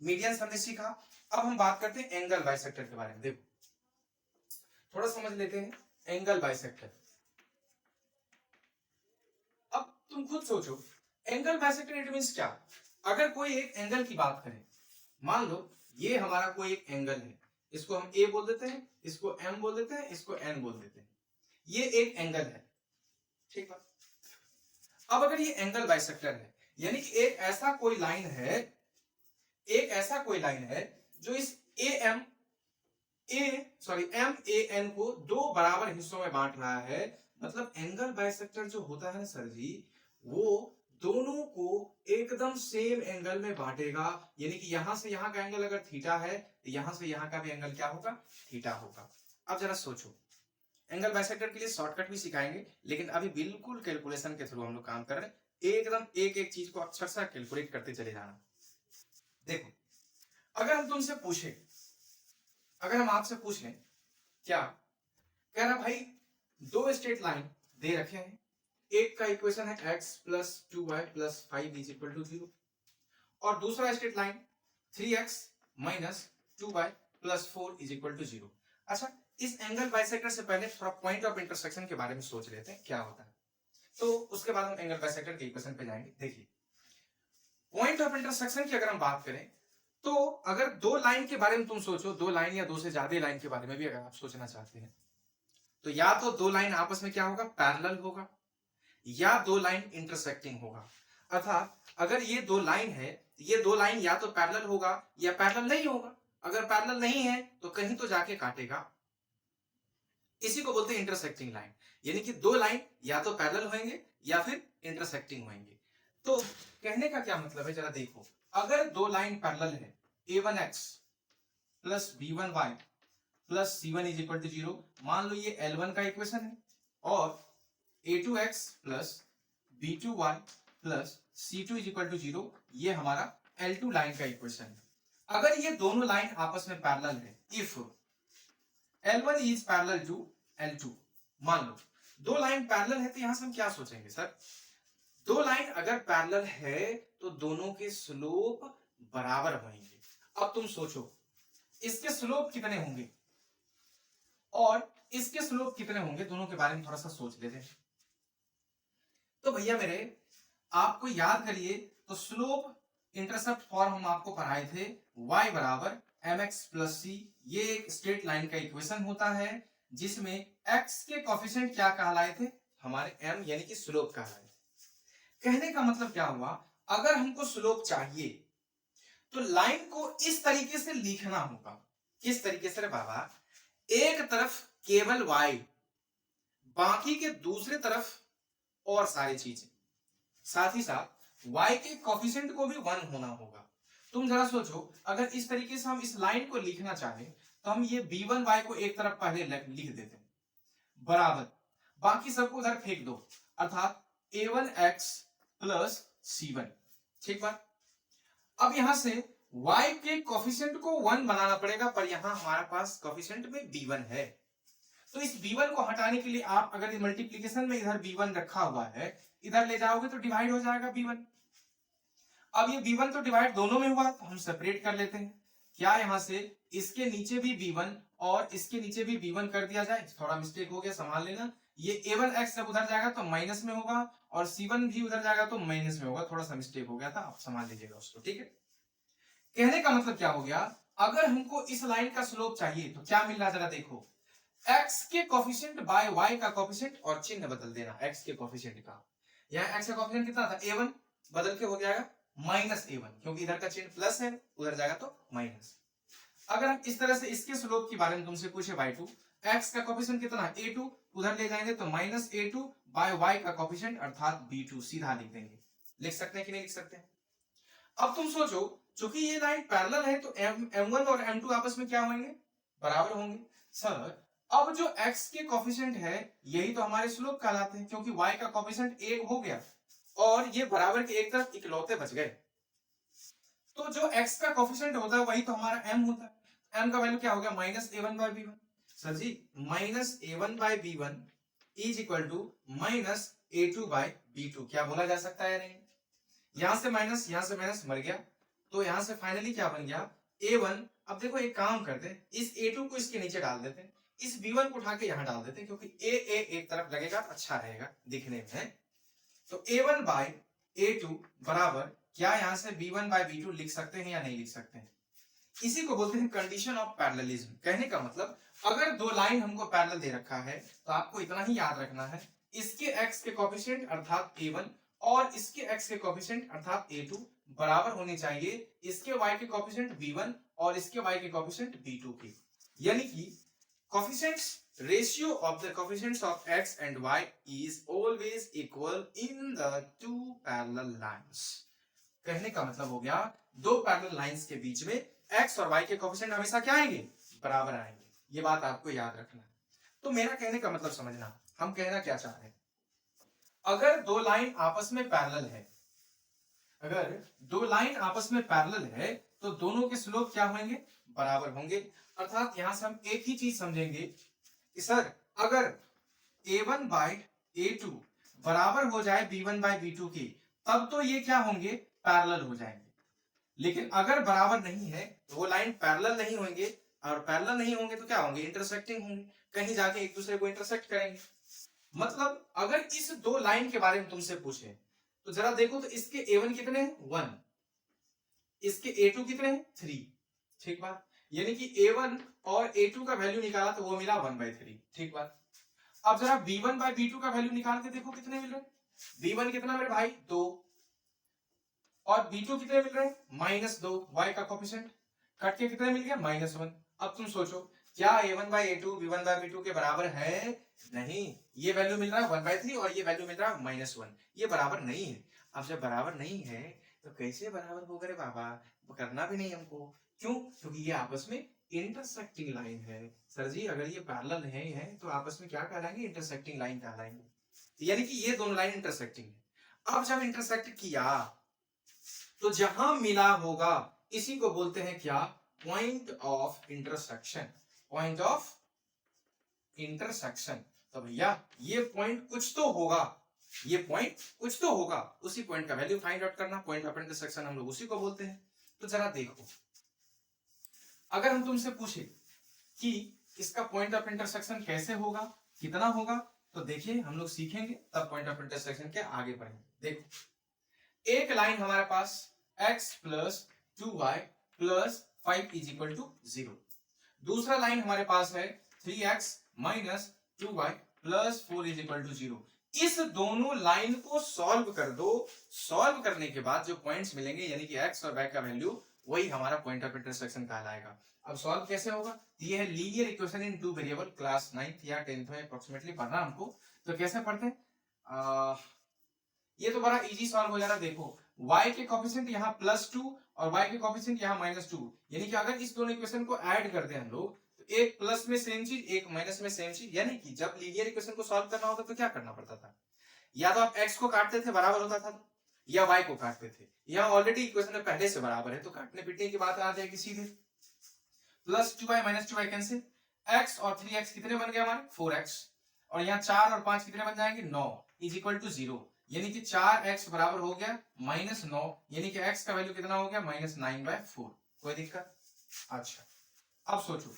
मीडियन हमने सीखा, अब हम बात करते हैं एंगल बाइसेक्टर के बारे में। देखो थोड़ा समझ लेते हैं एंगल बाइसेक्टर। अब तुम खुद सोचो, एंगल बाइसेक्टर इट मींस क्या? अगर कोई एक एंगल की बात करें, मान लो ये हमारा कोई एक एंगल है, इसको हम A बोल देते हैं, इसको M बोल देते हैं, इसको N बोल देते हैं, ये एक एंगल है। ठीक है, अब अगर ये एंगल बाइसेक्टर है, यानी कि एक ऐसा कोई लाइन है जो इस एम ए एन को दो बराबर हिस्सों में बांट रहा है। मतलब एंगल बाइसेक्टर जो होता है ना सर जी, वो दोनों को एकदम सेम एंगल में बांटेगा। यानी कि यहां से यहां का एंगल अगर थीटा है तो यहां से यहां का भी एंगल क्या होगा, थीटा होगा। अब जरा सोचो, एंगल बाइसेक्टर के लिए शॉर्टकट भी सिखाएंगे, लेकिन अभी बिल्कुल कैलकुलेशन के थ्रू हम लोग काम कर रहे हैं। एकदम एक एक चीज को अक्षर से कैलकुलेट करते चले जाना। देखो, अगर हम तुमसे पूछे, अगर हम आपसे पूछ लें, क्या कह रहा भाई, दो स्ट्रेट लाइन दे रखे हैं, एक का इक्वेशन है x plus 2y plus 5 is equal to 0, और दूसरा straight line 3x minus 2y plus 4 is equal to 0। अच्छा, इस एंगल बाइसेक्टर से पहले थोड़ा पॉइंट ऑफ इंटरसेक्शन के बारे में सोच लेते हैं क्या होता है, तो उसके बाद हम एंगल बाइसेक्टर के इक्वेशन पे जाएंगे। देखिए, पॉइंट ऑफ इंटरसेक्शन की अगर हम बात करें, तो अगर दो लाइन के बारे में तुम सोचो, दो लाइन या दो से ज्यादा लाइन के बारे में भी अगर आप सोचना चाहते हैं, तो या तो दो लाइन आपस में क्या होगा, पैरेलल होगा, या दो लाइन इंटरसेक्टिंग होगा। अर्थात अगर ये दो लाइन है, ये दो लाइन या तो पैरेलल होगा या पैरेलल नहीं होगा। अगर पैरेलल नहीं है तो कहीं तो जाके काटेगा, इसी को बोलते हैं इंटरसेक्टिंग लाइन। यानी कि दो लाइन या तो पैरेलल होंगे या फिर इंटरसेक्टिंग होंगे। तो कहने का क्या मतलब है, जरा देखो, अगर दो लाइन पैरेलल है, a1x plus b1y plus c1 is equal to 0, मान लो ये L1 का इक्वेशन है, और a2x plus b2y plus c2 is equal to 0, ये हमारा L2 लाइन का इक्वेशन है। अगर ये दोनों लाइन आपस में पैरेलल है, if L1 is parallel to L2, मान लो दो लाइन पैरेलल है, तो यहां से हम क्या सोचेंगे सर, दो लाइन अगर पैरेलल है तो दोनों के स्लोप बराबर होंगे। अब तुम सोचो, इसके स्लोप कितने होंगे और इसके स्लोप कितने होंगे, दोनों के बारे में थोड़ा सा सोच लेते हैं। तो भैया मेरे, आपको याद करिए, तो स्लोप इंटरसेप्ट फॉर्म हम आपको पढ़ाए थे, y बराबर mx प्लस c। ये एक स्ट्रेट लाइन का इक्वेशन होता है जिसमें x के कोफिशिएंट क्या कहलाए थे, हमारे m, यानी कि स्लोप कहलाए थे। कहने का मतलब क्या हुआ, अगर हमको स्लोप चाहिए तो लाइन को इस तरीके से लिखना होगा। किस तरीके से रे बाबा, एक तरफ केवल y, बाकी के दूसरे तरफ और सारी चीजें, साथ ही साथ y के कोफिशिएंट को भी 1 होना होगा। तुम जरा सोचो, अगर इस तरीके से हम इस लाइन को लिखना चाहें तो हम ये b1y को एक तरफ पहले लिख देते हैं, बराबर बाकी सबको उधर फेंक दो, अर्थात a1x प्लस c1। ठीक बात। अब यहां से y के कोफिशिएंट को 1 बनाना पड़ेगा, पर यहां हमारे पास कोफिशिएंट में b1 है, तो इस b1 को हटाने के लिए आप अगर मल्टीप्लिकेशन में इधर b1 रखा हुआ है, इधर ले जाओगे तो डिवाइड हो जाएगा b1। अब ये b1 तो डिवाइड दोनों में हुआ, तो हम सेपरेट कर लेते हैं। क्या यहां से इसके नीचे भी b1 और इसके नीचे भी b1 कर दिया जाए, थोड़ा मिस्टेक हो गया, संभाल लेना। ये a1x जब उधर जाएगा तो माइनस में होगा, और c1 भी उधर जाएगा तो माइनस में होगा, थोड़ा सा मिस्टेक हो गया था, आप संभाल लीजिएगा उसको। ठीक है, कहने का मतलब क्या हो गया, अगर हमको इस लाइन का स्लोप चाहिए तो क्या मिल रहा है, जरा देखो, x के कोफिशिएंट बाय y का कोफिशिएंट, और चिन्ह बदल देना x के कोफिशिएंट का। यहाँ x का कोफिशिएंट कितना था, a1, बदल के हो जाएगा माइनस a1, क्योंकि इधर का चिन्ह प्लस है, उधर जाएगा तो माइनस। अगर हम इस तरह से इसके स्लोप के बारे में तुमसे पूछे y2, x का कोफिशिएंट कितना है a2, उधर ले जाएंगे तो माइनस a2 बाय y का कोफिशिएंट अर्थात b2, सीधा लिख देंगे। लिख सकते हैं कि नहीं लिख सकते हैं। अब तुम सोचो, चूंकि ये लाइन पैरेलल है तो m1 और m2 आपस में क्या होंगे, बराबर होंगे। सर, अब जो x के कोफिशिएंट है यही तो हमारे स्लोप कहलाते हैं, क्योंकि y का कोफिशिएंट 1 हो गया और ये बराबर के एक तरफ इकलौते बच गए, तो जो x का कोफिशिएंट होता है वही तो हमारा m होता है। m का वैल्यू क्या हो गया, minus a1 by b1। Sir ji, minus a1 by b1 is equal to minus a2 by b2, क्या बोला जा सकता है, नहीं? यहां से माइनस मर गया, तो यहां से फाइनली क्या बन गया, a1। अब देखो, एक काम करते हैं, इस a2 को इसके नीचे डाल देते हैं, इस b1 को उठा के यहां डाल देते हैं, क्योंकि a एक तरफ लगेगा तो अच्छा रहेगा दिखने में। तो a1 बाय a2 बराबर, क्या यहां से b1 बाय b2 लिख सकते हैं या नहीं लिख सकते हैं? इसी को बोलते हैं कंडीशन ऑफ पैरेललिज्म। कहने का मतलब, अगर दो लाइन हमको पैरेलल दे रखा है तो आपको इतना ही याद रखना है, इसके x के कोफिशिएंट अर्थात a1 और इसके x के कोएफिशिएंट अर्थात a2 बराबर होने चाहिए इसके y के कोएफिशिएंट b1 और इसके y के कोएफिशिएंट b2 के। यानी कि coefficients ratio of the coefficients of x and y is always equal in the two parallel lines। कहने का मतलब हो गया दो पैरेलल लाइंस के बीच में x और y के कोएफिशिएंट हमेशा क्या आएंगे, बराबर आएंगे। ये बात आपको याद रखना है। तो मेरा कहने का मतलब समझना, हम कहना क्या चाह रहे हैं, अगर दो लाइन आपस में पैरेलल है, अगर दो लाइन आपस में पैरेलल है तो दोनों के स्लोप क्या होंगे, बराबर होंगे। अर्थात यहां से हम एक ही चीज समझेंगे कि सर अगर a1 बाय a2 बराबर हो जाए b1 बाय b2 की, तब तो ये क्या होंगे, पैरेलल हो जाएंगे। लेकिन अगर बराबर नहीं है तो वो लाइन पैरेलल नहीं होंगे, और पैरेलल नहीं होंगे तो क्या होंगे, इंटरसेक्टिंग होंगे, कहीं जाके एक दूसरे को इंटरसेक्ट करेंगे। मतलब अगर इस दो लाइन के बारे में तुमसे पूछे तो जरा देखो तो इसके a1 कितने हैं, 1, इसके a2 कितने हैं, 3। ठीक बात, यानी कि a1 और a2 का वैल्यू निकाला तो वो मिला 1/3। ठीक बात। अब जरा b1 बाय b2 का वैल्यू निकाल के देखो कितने मिल रहे हैं। b1 कितना मेरे भाई, 2, और b2 कितने मिल रहे हैं, -2। y का कोएफिशिएंट कट के कितने मिल गया, -1। अब तुम सोचो क्या a1 bye a2 b1 bye b2 के बराबर है, नहीं। ये वैल्यू मिल रहा है 1/3 और ये वैल्यू मिल रहा है -1, ये बराबर नहीं है। अब जब बराबर नहीं है तो कैसे बराबर होगा रे बाबा, करना भी नहीं हमको। क्यों, क्योंकि ये आपस में इंटरसेक्टिंग लाइन है। सर जी अगर ये पैरेलल नहीं है तो आपस में क्या कहलाएंगे, इंटरसेक्टिंग लाइन कहलाएंगे। यानी कि ये दोनों लाइन इंटरसेक्टिंग है। अब जब इंटरसेक्ट किया तो जहां मिला होगा इसी को बोलते हैं क्या, point of intersection. Point of intersection. तो भैया ये पॉइंट कुछ तो होगा, ये पॉइंट कुछ तो होगा, उसी पॉइंट का वैल्यू फाइंड आउट करना, पॉइंट ऑफ इंटरसेक्शन हम लोग उसी को बोलते हैं। तो जरा देखो, अगर हम तुमसे पूछे कि इसका पॉइंट ऑफ इंटरसेक्शन कैसे होगा, कितना होगा, तो देखिए हम लोग सीखेंगे तब पॉइंट ऑफ इंटरसेक्शन के आगे बढ़ेंगे। देखो एक लाइन हमारे पास x plus 2y plus 5 is equal to 0, दूसरा लाइन हमारे पास है 3x minus 2y plus 4 is equal to 0। इस दोनों लाइन को सॉल्व कर दो, सॉल्व करने के बाद जो पॉइंट्स मिलेंगे यानी कि x और y का वैल्यू, वही हमारा पॉइंट ऑफ इंटरसेक्शन कहलाएगा। अब सॉल्व कैसे होगा, ये है linear equation in two variable, class 9th या 10th में अप्रोक्सीमेटली पढ़ना हमको। तो कैसे पढ़ते हैं, ये तो बड़ा इजी सॉल्व हो जाना। देखो y के कोएफिशिएंट यहाँ +2 और y के कोएफिशिएंट यहाँ -2, यानी कि अगर इस दोनों इक्वेशन को ऐड करते हैं हम लोग तो एक प्लस में सेम चीज, एक माइनस में सेम चीज। यानी कि जब लीनियर इक्वेशन को सॉल्व करना होता तो क्या करना पड़ता था, या तो आप x को काटते थे बराबर होता था, या y को काटते थे। यहाँ ऑलरेडी इक्वेशन में पहले से बराबर है तो काटने पीटने की बात आ जाएगी सीधे। +2y -2y कैंसिल, x और 3x कितने बन गए हमारे, 4x, और यहाँ 4 और 5 कितने बन जाएंगे, 9 इज इक्वल टू 0। यानी कि 4x बराबर हो गया -9, यानी कि x का वैल्यू कितना हो गया, -9/4। कोई दिक्कत। अच्छा अब सोचो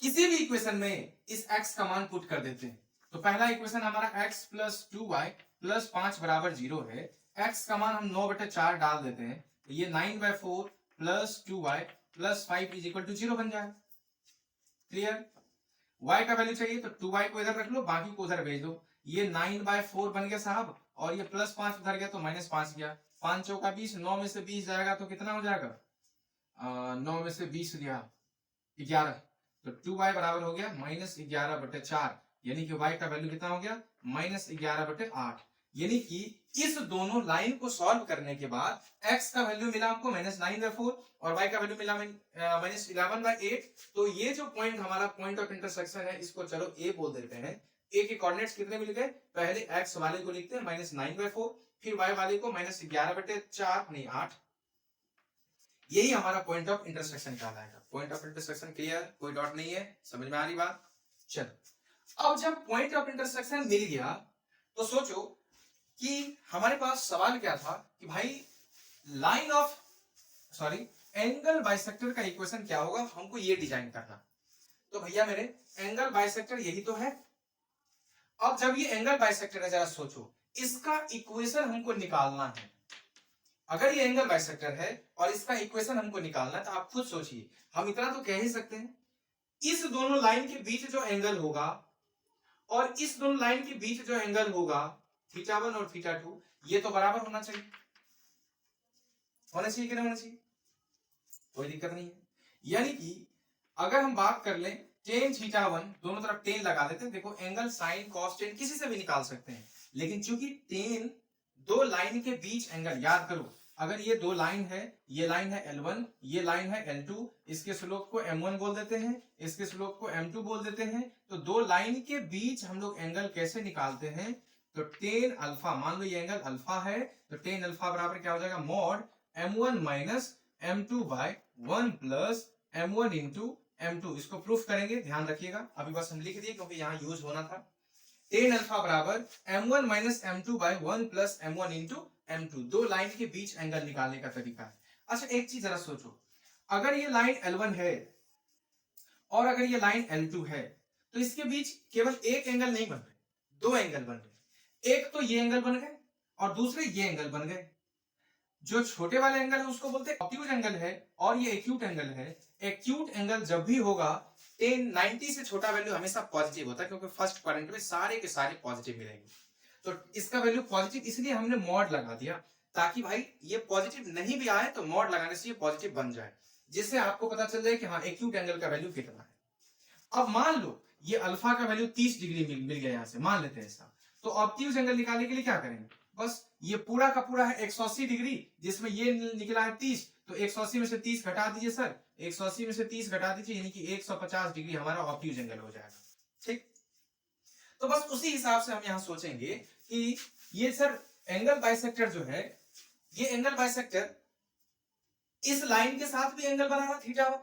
किसी भी इक्वेशन में इस x का मान पुट कर देते हैं तो पहला इक्वेशन हमारा x प्लस 2y प्लस 5 बराबर 0 है, x का मान हम 9/4 डाल देते हैं तो ये 9/4 plus 2y plus 5 is equal to 0 बन जाए। क्लियर। y का वैल्यू चाहिए तो 2y को इधर रख लो, बाकी को उधर भेज दो। ये 9/4 बन गया साहब, और ये +5 उधर गया तो -5 गया, 5 चौका 20, 9 में से 20 जाएगा तो कितना हो जाएगा, 9 में से 20 गया 11, तो 2y बराबर हो गया -11/4, यानी कि y का वैल्यू कितना हो गया, -11/8। यानी कि इस दोनों लाइन को सॉल्व करने के बाद x का वैल्यू मिला हमको -9/4 और y का वैल्यू मिला -11/8। तो ये जो पॉइंट हमारा पॉइंट ऑफ इंटरसेक्शन है इसको चलो a बोल देते हैं। a के कोऑर्डिनेट्स कितने मिल गए, पहले x वाले को लिखते हैं -9/4, फिर y वाले को -11/4 नहीं 8। यही हमारा पॉइंट ऑफ इंटरसेक्शन कहलाएगा। पॉइंट ऑफ इंटरसेक्शन क्लियर, कोई डॉट नहीं है, समझ में आ रही बात। चलो अब जब पॉइंट ऑफ इंटरसेक्शन मिल गया तो सोचो कि हमारे पास सवाल क्या था कि भाई एंगल बाइसेक्टर का इक्वेशन क्या होगा, हमको ये डिजाइन करना। तो भैया मेरे एंगल बाइसेक्टर यही तो है। अब जब ये एंगल बाइसेक्टर है जरा सोचो इसका इक्वेशन हमको निकालना है। अगर ये एंगल बाइसेक्टर है और इसका इक्वेशन हमको निकालना है तो आप खुद सोचिए, हम इतना तो कह ही सकते हैं इस दोनों लाइन के बीच जो एंगल होगा और इस दोनों लाइन के बीच जो एंगल होगा θ1 और θ2 ये तो बराबर होना चाहिए कि नहीं होना चाहिए, कोई दिक्कत नहीं है। यानी कि अगर हम बात कर लें tan θ1, दोनों तरफ tan लगा देते हैं, देखो एंगल sin cos tan किसी से भी निकाल सकते हैं, लेकिन चूंकि tan दो लाइन के बीच एंगल, याद करो अगर ये दो लाइन है, ये लाइन है L1, ये लाइन है L2, इसके स्लोप को M1 बोल देते हैं, इसके स्लोप को M2 बोल देते हैं, तो दो लाइन के बीच हम लोग एंगल कैसे निकालते हैं, तो tan अल्फा, मान लो ये एंगल अल्फा है, तो tan अल्फा बराबर क्या हो जाएगा, mod M1 minus M2 by 1 plus M1 into M2। इसको प्रूफ करेंगे, ध्यान रखिएगा, अभी बस हम लिख दिए क्योंकि यहाँ यूज होना था। tan अल्फा बराबर M1 minus M2 by 1 plus M1 into M2, दो लाइन के बीच एंगल निकालने का तरीका है। अच्छा एक चीज जरा सोचो, अगर ये लाइन L1 है और अगर ये लाइन L2 है, तो इसके बीच केवल एक एंगल नहीं बन रहे, दो एंगल बन रहे। एक तो ये एंगल बन गए और दूसरे ये एंगल बन गए। जो छोटे वाले एंगल है उसको बोलते हैं ऑब्ट्यूज एंगल है, और ये एक्यूट एंगल है। एक्यूट एंगल जब भी होगा tan 90 से छोटा वैल्यू हमेशा पॉजिटिव होता है, क्योंकि फर्स्ट क्वाड्रेंट में सारे के सारे पॉजिटिव मिलेंगे। तो इसका वैल्यू पॉजिटिव, इसलिए हमने मॉड लगा दिया, ताकि भाई ये पॉजिटिव नहीं भी आए तो मॉड लगाने से ये पॉजिटिव बन जाए, जिससे आपको पता चल जाए कि हाँ एक्यूट एंगल का वैल्यू कितना है। अब मान लो ये अल्फा का वैल्यू 30 डिग्री मिल गया, यहां से मान लेते हैं ऐसा, तो ऑब्ट्यूज एंगल निकालने के लिए क्या करेंगे, बस ये पूरा का पूरा है 180 डिग्री, जिसमें ये निकला है 30, तो 180 में से 30 घटा दीजिए सर, 180 में से 30 घटा दीजिए, यानी कि 150 डिग्री हमारा ऑब्ट्यूज एंगल हो जाएगा। ठीक, तो बस उसी हिसाब से हम यहाँ सोचेंगे कि ये सर एंगल बाइसेक्टर जो है, ये एंगल बाइसेक्टर इस लाइन के साथ भी एंगल बना रहा θ1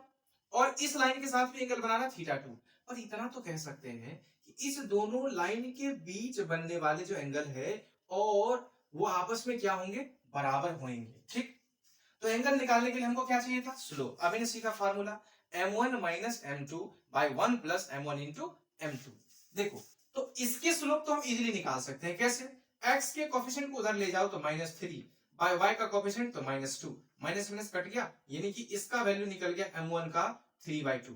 और इस लाइन के साथ भी एंगल बना रहा θ2, और इतना तो कह सकते हैं कि इस दोनों लाइन के बीच बनने वाले जो एंगल है और वो आपस में क्या होंगे, बराबर होंगे। ठीक, तो एंगल निकालने के लिए हमको क्या चाहिए था, स्लोप। अभी ने सीखा formula m1 minus m2 by 1 plus m1 into m2। देखो तो इसके स्लोप तो हम इजीली निकाल सकते हैं, कैसे, x के कोफिशिएंट को उधर ले जाओ तो -3 बाय y का कोफिशिएंट तो -2, माइनस माइनस कट गया, यानी कि इसका वैल्यू निकल गया m1 का 3/2।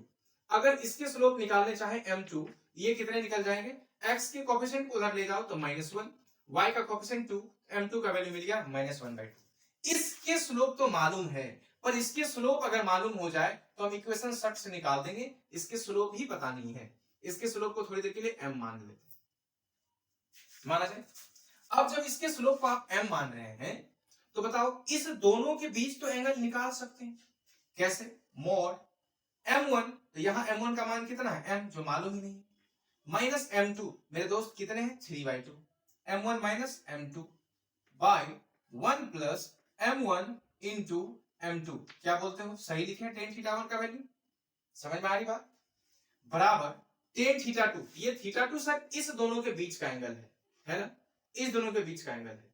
अगर इसके स्लोप निकालने चाहे m2, ये कितने निकल जाएंगे, x के कोफिशिएंट को उधर ले जाओ तो -1, y का कोफिशिएंट 2, m2 का वैल्यू मिल गया -1/2। इसके स्लोप तो मालूम है, पर इसके स्लोप अगर मालूम हो जाए तो हम इक्वेशन शॉर्ट से निकाल देंगे, इसके स्लोप ही पता नहीं है, इसके स्लोप को थोड़ी देर के लिए m मान लेते हैं, माना जाए। अब जब इसके स्लोप को आप m मान रहे हैं, तो बताओ इस दोनों के बीच तो एंगल निकाल सकते हैं, कैसे, मॉड m1, तो यहां m1 का मान कितना है, m जो मालूम ही नहीं, माइनस m2 मेरे दोस्त कितने हैं 3/2, m1 minus m2 by 1 plus m1 into m2, क्या बोलते हो, सही लिखे हैं tan θ1 का वैल्यू, समझ में आ रही बात, बराबर tan θ2, ये θ2 सर इस दोनों के बीच का एंगल है ना, इस दोनों के बीच का एंगल है।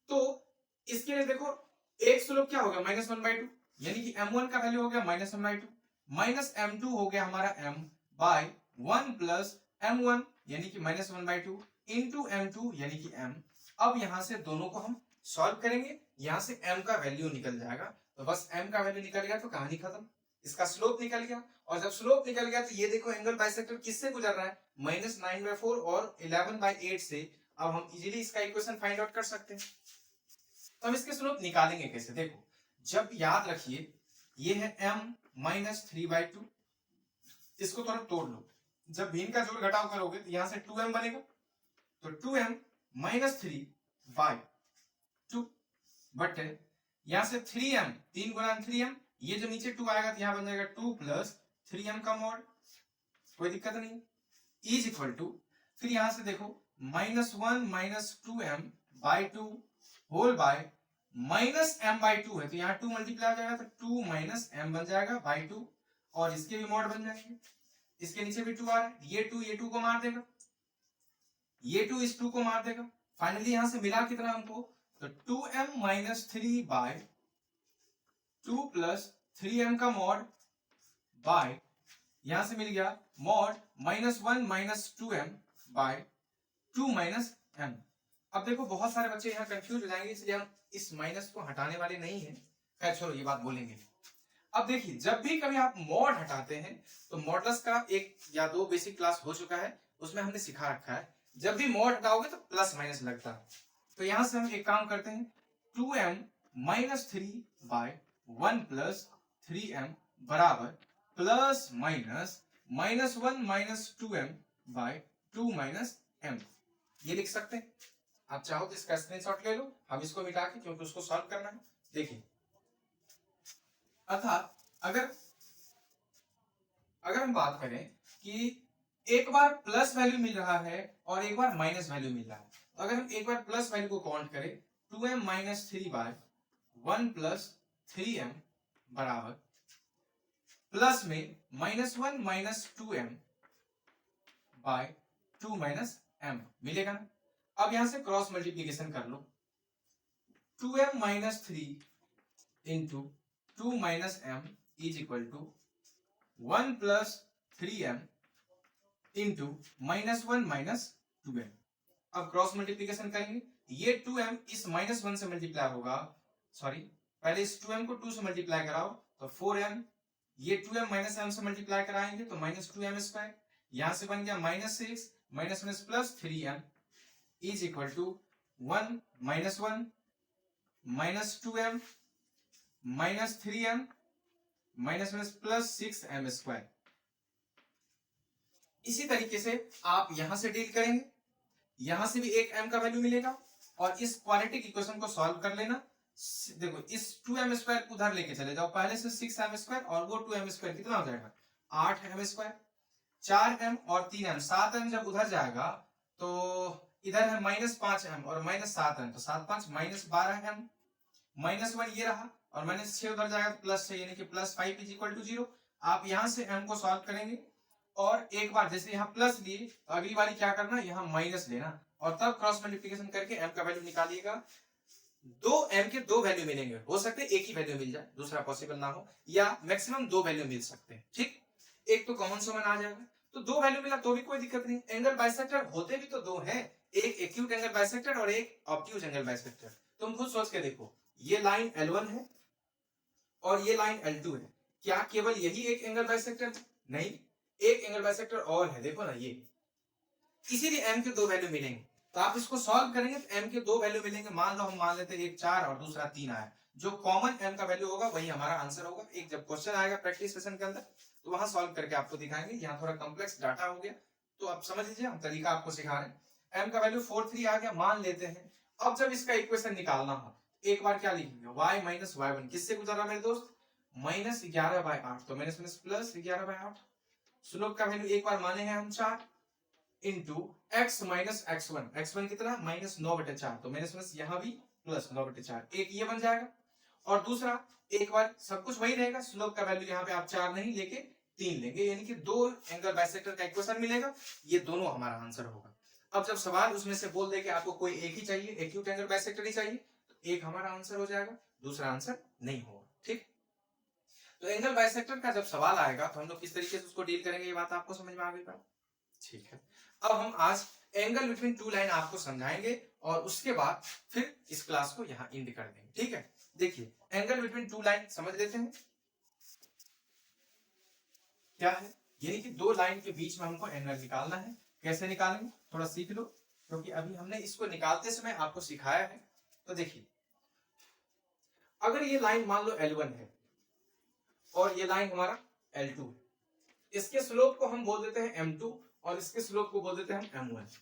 तो इसके लिए देखो एक स्लोप क्या होगा -1/2, यानी कि m1 का वैल्यू हो गया -1/2, माइनस m2 हो गया हमारा m बाय 1 प्लस m1 यानी कि -1/2 इंटू m2 यानी कि m। अब यहां से दोनों को हम सॉल्व करेंगे, यहां से m का वैल्यू निकल जाएगा, तो बस m का वैल्यू निकल गया तो कहानी खत्म, इसका स्लोप निकल गया, और जब स्लोप निकल गया तो ये देखो एंगल बाइसेक्टर किससे गुजर रहा है, -9/4 और 11/8 से। अब हम इजीली इसका इक्वेशन फाइंड आउट कर सकते हैं। तो हम इसके स्लोप निकालेंगे कैसे, देखो जब, याद रखिए ये है m -3/2, इसको थोड़ा तोड़ लो, जब भी इनका जोड़ घटाव करोगे तो यहां से 2m बनेगा, तो 2m -3/2 बट यहां से 3m, 3 गुना 3m, ये जो नीचे 2 आएगा तो यहां बन जाएगा 2 प्लस 3m का मॉड, कोई दिक्कत नहीं, इज इक्वल टू, फिर यहां से देखो -1 - 2m/2 होल बाय -m/2 है, तो यहाँ 2 मल्टीप्लाई हो जाएगा तो 2 - m बन जाएगा बाय 2, और इसके भी मॉड बन जाएंगे, इसके नीचे भी 2 आ रहा है, ये 2 को मार देगा, ये 2 इस 2 को मार देगा, फाइनली यहां से मिला कितना हमको, तो 2m - 3/2 प्लस 3m का मॉड बाय, यहां से मिल गया मॉड -1 - 2m/2 - m। अब देखो बहुत सारे बच्चे यहाँ कंफ्यूज हो जाएंगे, इसलिए हम इस माइनस को हटाने वाले नहीं है, खैर छोड़ो ये बात बोलेंगे। अब देखिए जब भी कभी आप मॉड हटाते हैं तो मॉडलस का 1 या 2 बेसिक क्लास हो चुका है, उसमें हमने सिखा रखा है, जब भी मॉड हटाओगे तो प्लस माइनस लगता है। तो यहां से हम एक काम करते हैं, 2m minus 3 bye 1 plus 3m बराबर plus minus -1 minus 2m by 2 minus m। ये लिख सकते हैं। आप चाहो तो इसका स्क्रीनशॉट ले लो, हम इसको मिटा के, क्योंकि उसको सॉल्व करना है। देखिए, अर्थात अगर अगर हम बात करें कि एक बार प्लस वैल्यू मिल रहा है और एक बार माइनस वैल्यू मिल रहा है, तो अगर हम एक बार प्लस वैल्यू को काउंट करें, 2m minus 3 bye 1 plus 3m बराबर प्लस में -1 minus 2m by 2 minus m मिलेगा ना। अब यहां से क्रॉस मल्टीप्लीकेशन कर लो, 2m minus 3 into 2 minus m is equal to 1 plus 3m into -1 minus 2m। अब क्रॉस मल्टीप्लीकेशन करेंगे, ये 2m इस -1 से मल्टीप्लाई होगा, सॉरी पहले इस 2m को 2 से मल्टीप्लाई कराओ तो 4m, ये 2m माइनस m से मल्टीप्लाई कराएंगे तो -2m स्क्वायर, यहां से बन गया -6 minus minus plus 3m is equal to 1 -1 minus 2m minus 3m minus minus plus 6m square. इसी तरीके से आप यहां से डील करेंगे, यहां से भी एक m का वैल्यू मिलेगा और इस क्वाड्रेटिक इक्वेशन को सॉल्व कर लेना। देखो, इस 2m स्क्वायर को उधर लेके चले जाओ, पहले से 6m स्क्वायर और वो 2m स्क्वायर कितना हो जाएगा 8m स्क्वायर, 4m और 3m, 7m जब उधर जाएगा तो इधर है -5m और -7m, तो 7 5 -12m, -1 ये रहा और -6 उधर जाएगा तो +6 यानी कि +5 इज इक्वल टू 0। आप यहां से m को सॉल्व करेंगे और एक बार जैसे यहाँ प्लस लिए तो अगली बारी क्या करना, यहाँ माइनस लेना और तब क्रॉस मल्टीप्लिकेशन करके m का वैल्यू निकालिएगा। दो m के दो वैल्यू मिलेंगे, हो सकते हैं एक ही वैल्यू मिल जाए, दूसरा पॉसिबल ना हो, या मैक्सिमम दो वैल्यू मिल सकते हैं। ठीक, एक तो कॉमन सॉमन आ जाएगा, तो दो वैल्यू मिला तो भी कोई दिक्कत नहीं। एंगल बाइसेक्टर होते भी तो दो हैं, एक एक्यूट एंगल बाइसेक्टर और एक ऑब्ट्यूज एंगल बाइसेक्टर। तुम खुद सोच के देखो, ये लाइन L1 है और ये लाइन L2 है, क्या केवल यही एक एंगल बाइसेक्टर है? नहीं, एक एंगल बाइसेक्टर और है, देखो ना ये, इसीलिए m के दो वैल्यू मिलेंगे। तो आप इसको सॉल्व करेंगे तो m के दो वैल्यू मिलेंगे। मान लो हम मान लेते हैं एक 4 और दूसरा 3 आया, जो कॉमन m का वैल्यू होगा वही हमारा आंसर होगा। एक जब क्वेश्चन आएगा प्रैक्टिस सेशन के अंदर तो वहां सॉल्व करके आपको दिखाएंगे। यहाँ थोड़ा कॉम्प्लेक्स डाटा हो गया तो आप समझ लीजिए, हम तरीका आपको सिखा रहे हैं। m का वैल्यू 4 3 आ गया, मान लेते हैं। अब जब इसका इक्वेशन निकालना हो एक बार क्या लिखेंगे, y माइनस y1 किससे गुजरा मेरे दोस्त, -11/8, तो माइनस प्लस 11/8। स्लोप का वैल्यू एक बार माने हैं हम 4 into x minus x1, x1 कितना -9/4, तो माइनस यहाँ भी प्लस 9/4, एक ये बन जाएगा। और दूसरा एक बार सब कुछ वही रहेगा, स्लोप का वैल्यू यहाँ पे आप 4 नहीं लेके 3 लेंगे, यानी कि दो एंगल बाइसेक्टर का इक्वेशन मिलेगा, ये दोनों हमारा आंसर होगा। अब जब सवाल उसमें से बोल दे कि आपको कोई एक ही चाहिए, एक्यूट एंगल बाइसेक्टर ही चाहिए, तो एक हमारा आंसर हो जाएगा, दूसरा आंसर नहीं होगा। ठीक, तो एंगल बाइसेक्टर का जब सवाल आएगा तो हम लोग किस तरीके से उसको डील करेंगे, ये बात आपको समझ में आ गई बात? ठीक है, अब हम आज एंगल बिटवीन टू लाइन आपको समझाएंगे और उसके बाद फिर इस क्लास को यहाँ एंड कर देंगे। ठीक है, देखिए एंगल बिटवीन टू लाइन समझ लेते हैं क्या है, यानी कि दो लाइन के बीच में हमको एंगल निकालना है। कैसे निकालेंगे थोड़ा सीख लो, क्योंकि अभी हमने इसको निकालते समय आपको सिखाया है। तो देखिए, अगर ये लाइन मान लो L1 है और ये लाइन हमारा L2 है, इसके स्लोप को हम बोल देते हैं M2 और इसके स्लोप को बोल देते हैं हम M1।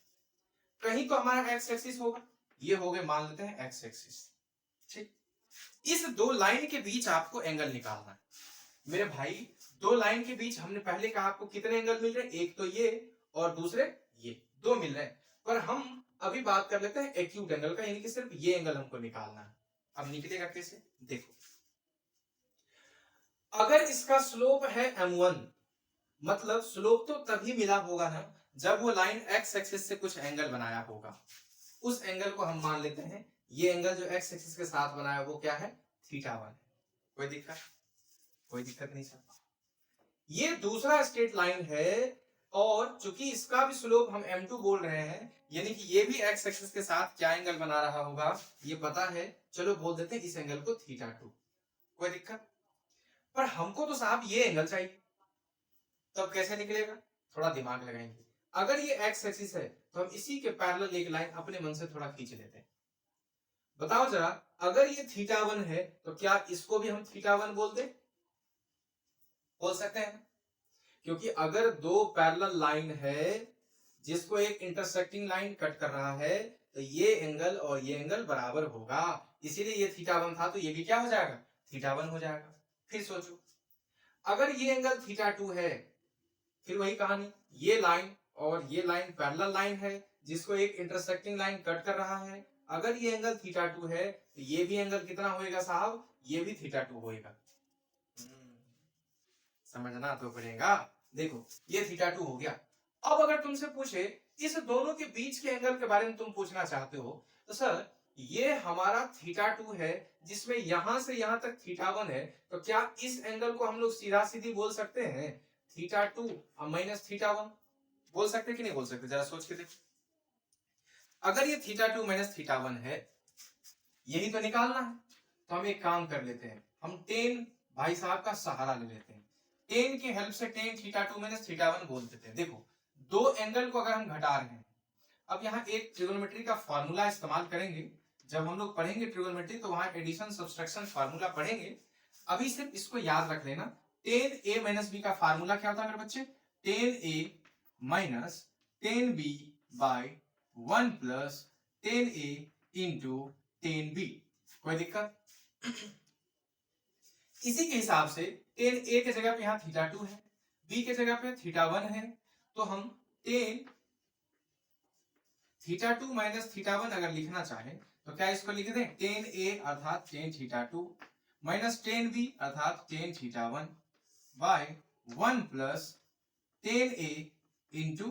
कहीं तो हमारा एक्स एक्सिस होगा, ये हो गए मान लेते हैं एक्स एक्सिस। ठीक, इस दो लाइन के बीच आपको एंगल निकालना है मेरे भाई। दो लाइन के बीच हमने पहले कहा आपको कितने एंगल मिल रहे हैं, एक तो ये और दूसरे ये, दो मिल रहे हैं। पर हम अभी बात कर लेते हैं एक्यूट एंगल का, यानी कि सिर्फ ये एंगल हमको निकालना है। अब निकलेगा कैसे, देखो, अगर इसका स्लोप है M1, मतलब स्लोप तो तभी मिला होगा ना जब वो लाइन एक्स एक्सिस से कुछ एंगल बनाया होगा। उस एंगल को हम मान लेते हैं, ये एंगल जो एक्स एक्सिस के साथ बनाया वो क्या है, θ1। कोई दिक्कत, कोई दिक्कत नहीं सर। ये दूसरा स्ट्रेट लाइन है और चूंकि इसका भी स्लोप हम M2 बोल रहे हैं, यानी कि ये भी एक्स एक्सिस के साथ क्या एंगल बना रहा होगा ये पता है, चलो बोल देते हैं इस एंगल को θ2। कोई दिक्कत, पर हमको तो साहब ये एंगल चाहिए, तब कैसे निकलेगा, थोड़ा दिमाग लगाएंगे। अगर ये एक्स एक्सिस है तो हम इसी के पैरेलल एक लाइन अपने मन से थोड़ा खींच लेते हैं। बताओ जरा, अगर ये थीटा 1 है तो क्या इसको भी हम थीटा 1 बोल सकते हैं? क्योंकि अगर दो पैरेलल लाइन है जिसको एक इंटरसेक्टिंग लाइन कट कर रहा है तो ये एंगल और ये एंगल बराबर होगा, इसीलिए ये थीटा 1 था तो ये भी क्या हो जाएगा? थीटा 1 हो जाएगा। फिर सोचो, अगर ये एंगल थीटा 2 है, फिर वही कहानी, ये लाइन और ये लाइन पैरेलल लाइन है जिसको एक इंटरसेक्टिंग लाइन कट कर रहा है। अगर ये एंगल थीटा 2 है तो ये भी एंगल कितना होएगा साहब? ये भी थीटा 2 होएगा। समझना तो पड़ेगा। देखो ये थीटा 2 हो गया। अब अगर तुमसे पूछे इस दोनों के बीच के एंगल के बारे में तुम पूछना चाहते हो तो सर ये हमारा थीटा 2 है जिसमें यहां से यहां तक थीटा 1 है, तो क्या इस एंगल को हम लोग सीधा सीधी बोल सकते हैं थीटा 2 माइनस थीटा 1? बोल सकते कि नहीं बोल सकते? जरा सोच के देखो। अगर ये थीटा 2 माइनस थीटा 1 है, यही तो निकालना है, तो हम एक काम कर लेते हैं, हम टेन भाई साहब का सहारा ले लेते हैं। टेन की हेल्प से टेन थीटा 2 माइनस थीटा 1 बोल देते हैं। देखो दो एंगल को अगर हम घटा रहे हैं, अब यहाँ एक ट्रिगोनोमेट्री का फार्मूला इस्तेमाल करेंगे। जब हम लोग पढ़ेंगे ट्रिगोनोमेट्री तो वहां एडिशन सब्सट्रैक्शन फार्मूला पढ़ेंगे। अभी सिर्फ इसको याद रख लेना, टेन ए माइनस बी का फार्मूला क्या होता है मेरे बच्चे? Tan A minus tan B by 1 plus tan A into tan B. कोई दिक्कत? इसी के हिसाब से टेन ए के जगह पे यहाँ थीटा 2 है, बी के जगह पे थीटा 1 है, तो हम टेन थीटा 2 माइनस थीटा 1 अगर लिखना चाहें तो क्या इसको लिख दें? टेन ए अर्थात tan theta 2 minus tan b अर्थात tan theta 1 by 1 plus tan A into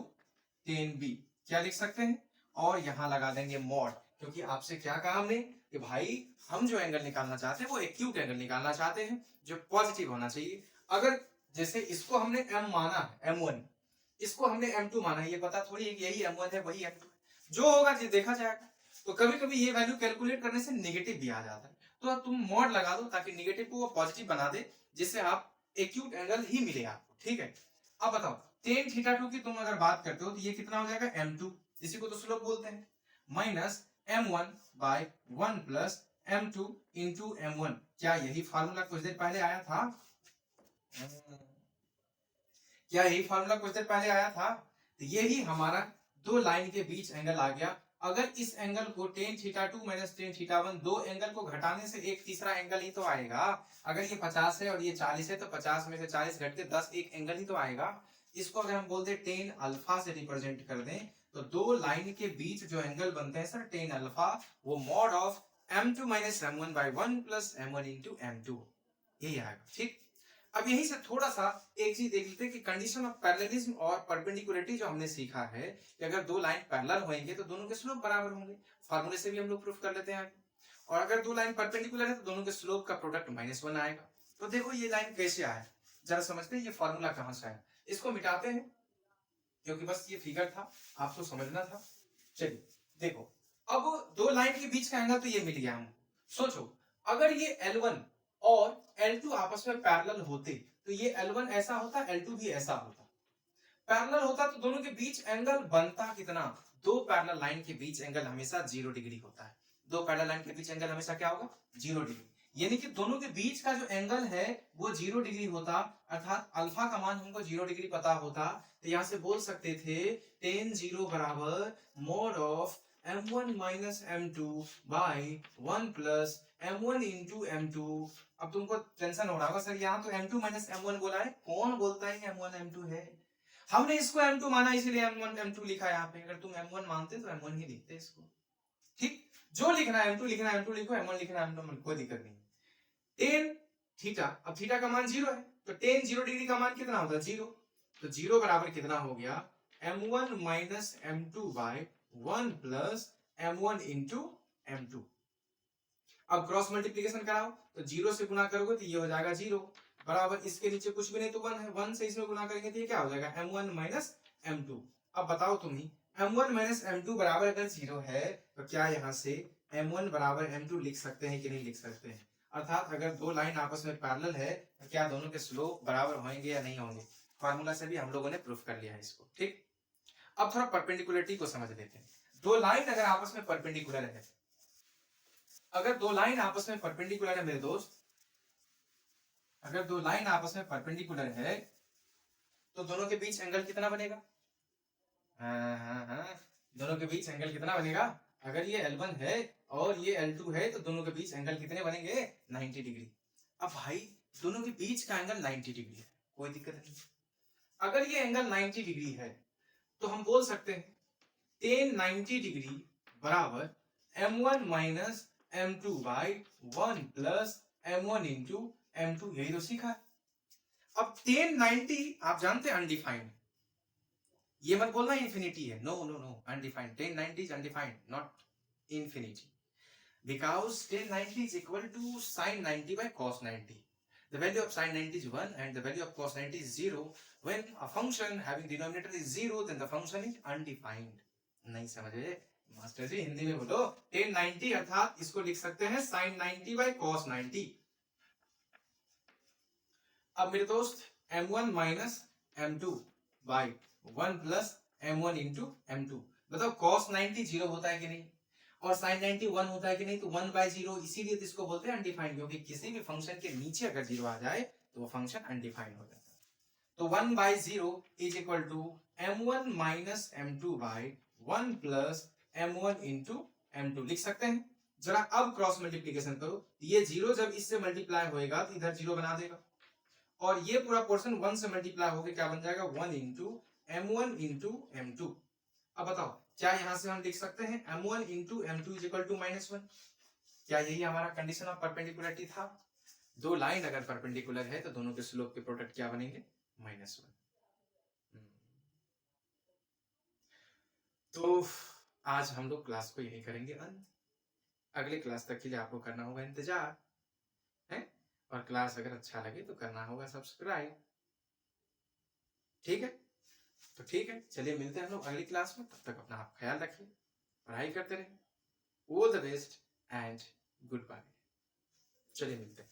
tan b. क्या लिख सकते हैं? और यहां लगा देंगे मॉड, क्योंकि आपसे क्या कहा हमने कि भाई हम जो एंगल निकालना चाहते हैं वो एक्यूट एंगल निकालना चाहते हैं जो पॉजिटिव होना चाहिए। अगर जैसे इसको हमने m माना है m1, इसको हमने m2 माना है, ये पता थोड़ी है कि यही m1 है वही m2 है, जो होगा ये देखा जाएगा। तो कभी कभी ये वैल्यू कैलकुलेट करने से नेगेटिव भी आ जाता है, तो तुम मॉड लगा दो ताकि नेगेटिव को वो पॉजिटिव बना दे, जिससे आप एक्यूट एंगल ही मिले आपको। ठीक है, अब बताओ टेन थीटा 2 की तुम अगर बात करते हो तो ये कितना हो जाएगा? m2, इसी को तो स्लोप बोलते हैं, minus m1 bye 1 plus m2 into m1। क्या यही फार्मूला कुछ देर पहले आया था? क्या यही फार्मूला कुछ देर पहले आया था? तो यही हमारा दो लाइन के बीच एंगल आ गया। अगर इस एंगल को ten theta 2 minus ten theta 1, दो एंगल को घटाने से एक तीसरा एंगल ही तो आएगा। अगर ये 50 है और ये 40 है तो 50 में से 40 घट के 10 एक एंगल ही तो आएगा। इसको अगर हम बोल दे टेन अल्फा से रिप्रेजेंट कर दें तो दो लाइन के बीच जो एंगल बनते हैं सर टेन अल्फा, वो mod of m2 minus m1 by 1 plus m1 into m2 यही आएगा। ठीक, अब यहीं से थोड़ा सा एक चीज देख लेते हैं कि कंडीशन ऑफ पैरेललिज्म और परपेंडिकुलरिटी जो हमने सीखा है कि अगर दो लाइन पैरेलल होंगे तो दोनों के स्लोप बराबर होंगे, फार्मूले से भी हम लोग प्रूफ कर लेते हैं आगे। और अगर दो लाइन परपेंडिकुलर है तो दोनों के स्लोप का प्रोडक्ट -1 आएगा। तो देखो ये लाइन कैसे आया, जरा समझते हैं ये फॉर्मूला कहां से आया। इसको मिटाते हैं क्योंकि बस ये फिगर था, आपको समझना था। चलिए देखो, अब दो लाइन के बीच का एंगल तो ये मिल गया हम। सोचो अगर ये L1 और L2 आपस में पैरेलल होते तो ये L1 ऐसा होता, L2 भी ऐसा होता। पैरेलल होता तो दोनों के बीच एंगल बनता कितना? दो पैरेलल लाइन के बीच एंगल हमेशा 0 डिग्री होता है। दो पैरेलल लाइन के बीच एंगल हमेशा क्या होगा? 0 डिग्री। यानी कि दोनों के बीच का जो एंगल है वो 0 डिग्री होता, अर्थात अल्फा का मान हमको 0 डिग्री पता होता। तो यहां से बोल सकते थे tan 0 बराबर mod of m1 minus m2 by 1 plus m1 into m2। अब तुमको टेंशन हो रहा होगा सर यहाँ तो m2 माइनस m1 बोला है, कौन बोलता है m1 m2 है? हमने इसको m2 माना इसीलिए m1 m2 लिखा है यहाँ पे। अगर तुम m1 मानते तो m1 ही लिखते इसको। ठीक, जो लिखना है m2 लिखना है m2 लिखो, m1 लिखना है m1, कोई दिक्कत नहीं। टेन थीटा, अब थीटा का मान 0 है तो टेन 0 डिग्री का मान कितना होता है? 0। तो 0 बराबर कितना हो गया? m1 minus m2 by 1 plus m1 into m2। अब क्रॉस मल्टीप्लीकेशन कराओ तो 0 से गुना करोगे तो ये हो जाएगा 0 बराबर, इसके नीचे कुछ भी नहीं तो 1 है, 1 से इसमें गुना करेंगे तो ये क्या हो जाएगा? m1 minus m2। अब बताओ तुम ही, m1 माइनस m2 बराबर अगर 0 है तो क्या यहाँ से m1 बराबर m2 लिख सकते हैं कि नहीं लिख सकते हैं? अर्थात अगर दो लाइन आपस में पैरेलल है तो क्या दोनों के स्लोप बराबर होंगे या नहीं होंगे? फार्मूला से भी हम लोगों ने प्रूफ कर लिया है इसको। ठीक, अब थोड़ा परपेंडिकुलरिटी को समझ लेते हैं। दो लाइन अगर आपस में परपेंडिकुलर है, अगर दो लाइन आपस में परपेंडिकुलर है मेरे दोस्त, अगर दो लाइन आपस में परपेंडिकुलर है तो दोनों के बीच एंगल कितना बनेगा? हाँ, दोनों के बीच एंगल कितना बनेगा? अगर ये L1 है और ये L2 है तो दोनों के बीच एंगल कितने बनेंगे? 90 डिग्री। अब भाई दोनों के बीच का एंगल 90 डिग्री है, कोई दिक्कत नहीं। अगर ये एंगल 90 डिग्री है तो हम बोल सकते हैं tan 90 डिग्री बराबर m1 minus m2 by 1 plus m1 into m2, यही तो सीखा है। अब tan 90 आप जानते हैं अनडिफाइंड, ये मत बोलना इंफिनिटी है, no no no, undefined. tan 90 is undefined, not infinity, because tan 90 is equal to sin 90 by cos 90. The value of sin 90 is 1 and the value of cos 90 is 0. When a function having denominator is 0, then the function is undefined. नहीं समझे master जी, हिंदी में बोलो। tan 90 अर्थात इसको लिख सकते हैं sin 90 by cos 90। अब मेरे दोस्त m1 minus m2 by 1 plus m1 into m2, बताओ cos 90 0 होता है कि नहीं और sin 90 1 होता है कि नहीं? तो 1 बाई 0, इसीलिए तो इसको बोलते हैं अनडिफाइंड, क्योंकि किसी भी फंक्शन के नीचे अगर 0 आ जाए तो वो फंक्शन अनडिफाइंड हो जाता है। तो 1 by 0 is equal to m1 minus m2 by 1 plus m1 into m2 लिख सकते हैं। जरा अब क्रॉस मल्टीप्लीकेशन करो, ये 0 जब इससे मल्टीप्लाई होएगा तो इधर 0 बना देगा और ये पूरा पोर्शन 1 से मल्टीप्लाई होकर क्या बन जाएगा? 1 इंटू m1 इंटू m2। अब बताओ क्या यहां से हम लिख सकते हैं m1 into m2 is equal to -1? क्या यही हमारा कंडीशन ऑफ परपेंडिकुलरिटी था? दो लाइन अगर परपेंडिकुलर है तो दोनों के स्लोप के प्रोडक्ट क्या बनेंगे? -1। तो आज हम लोग क्लास को यही करेंगे अंत। अगले क्लास तक के लिए आपको करना होगा इंतजार है, और क्लास अगर अच्छा लगे तो करना होगा सब्सक्राइब। ठीक है? तो ठीक है, चलिए मिलते हैं हम लोग अगली क्लास में। तब तक अपना आप ख्याल रखिए, पढ़ाई करते रहिए। All the best and good bye. चलिए मिलते हैं।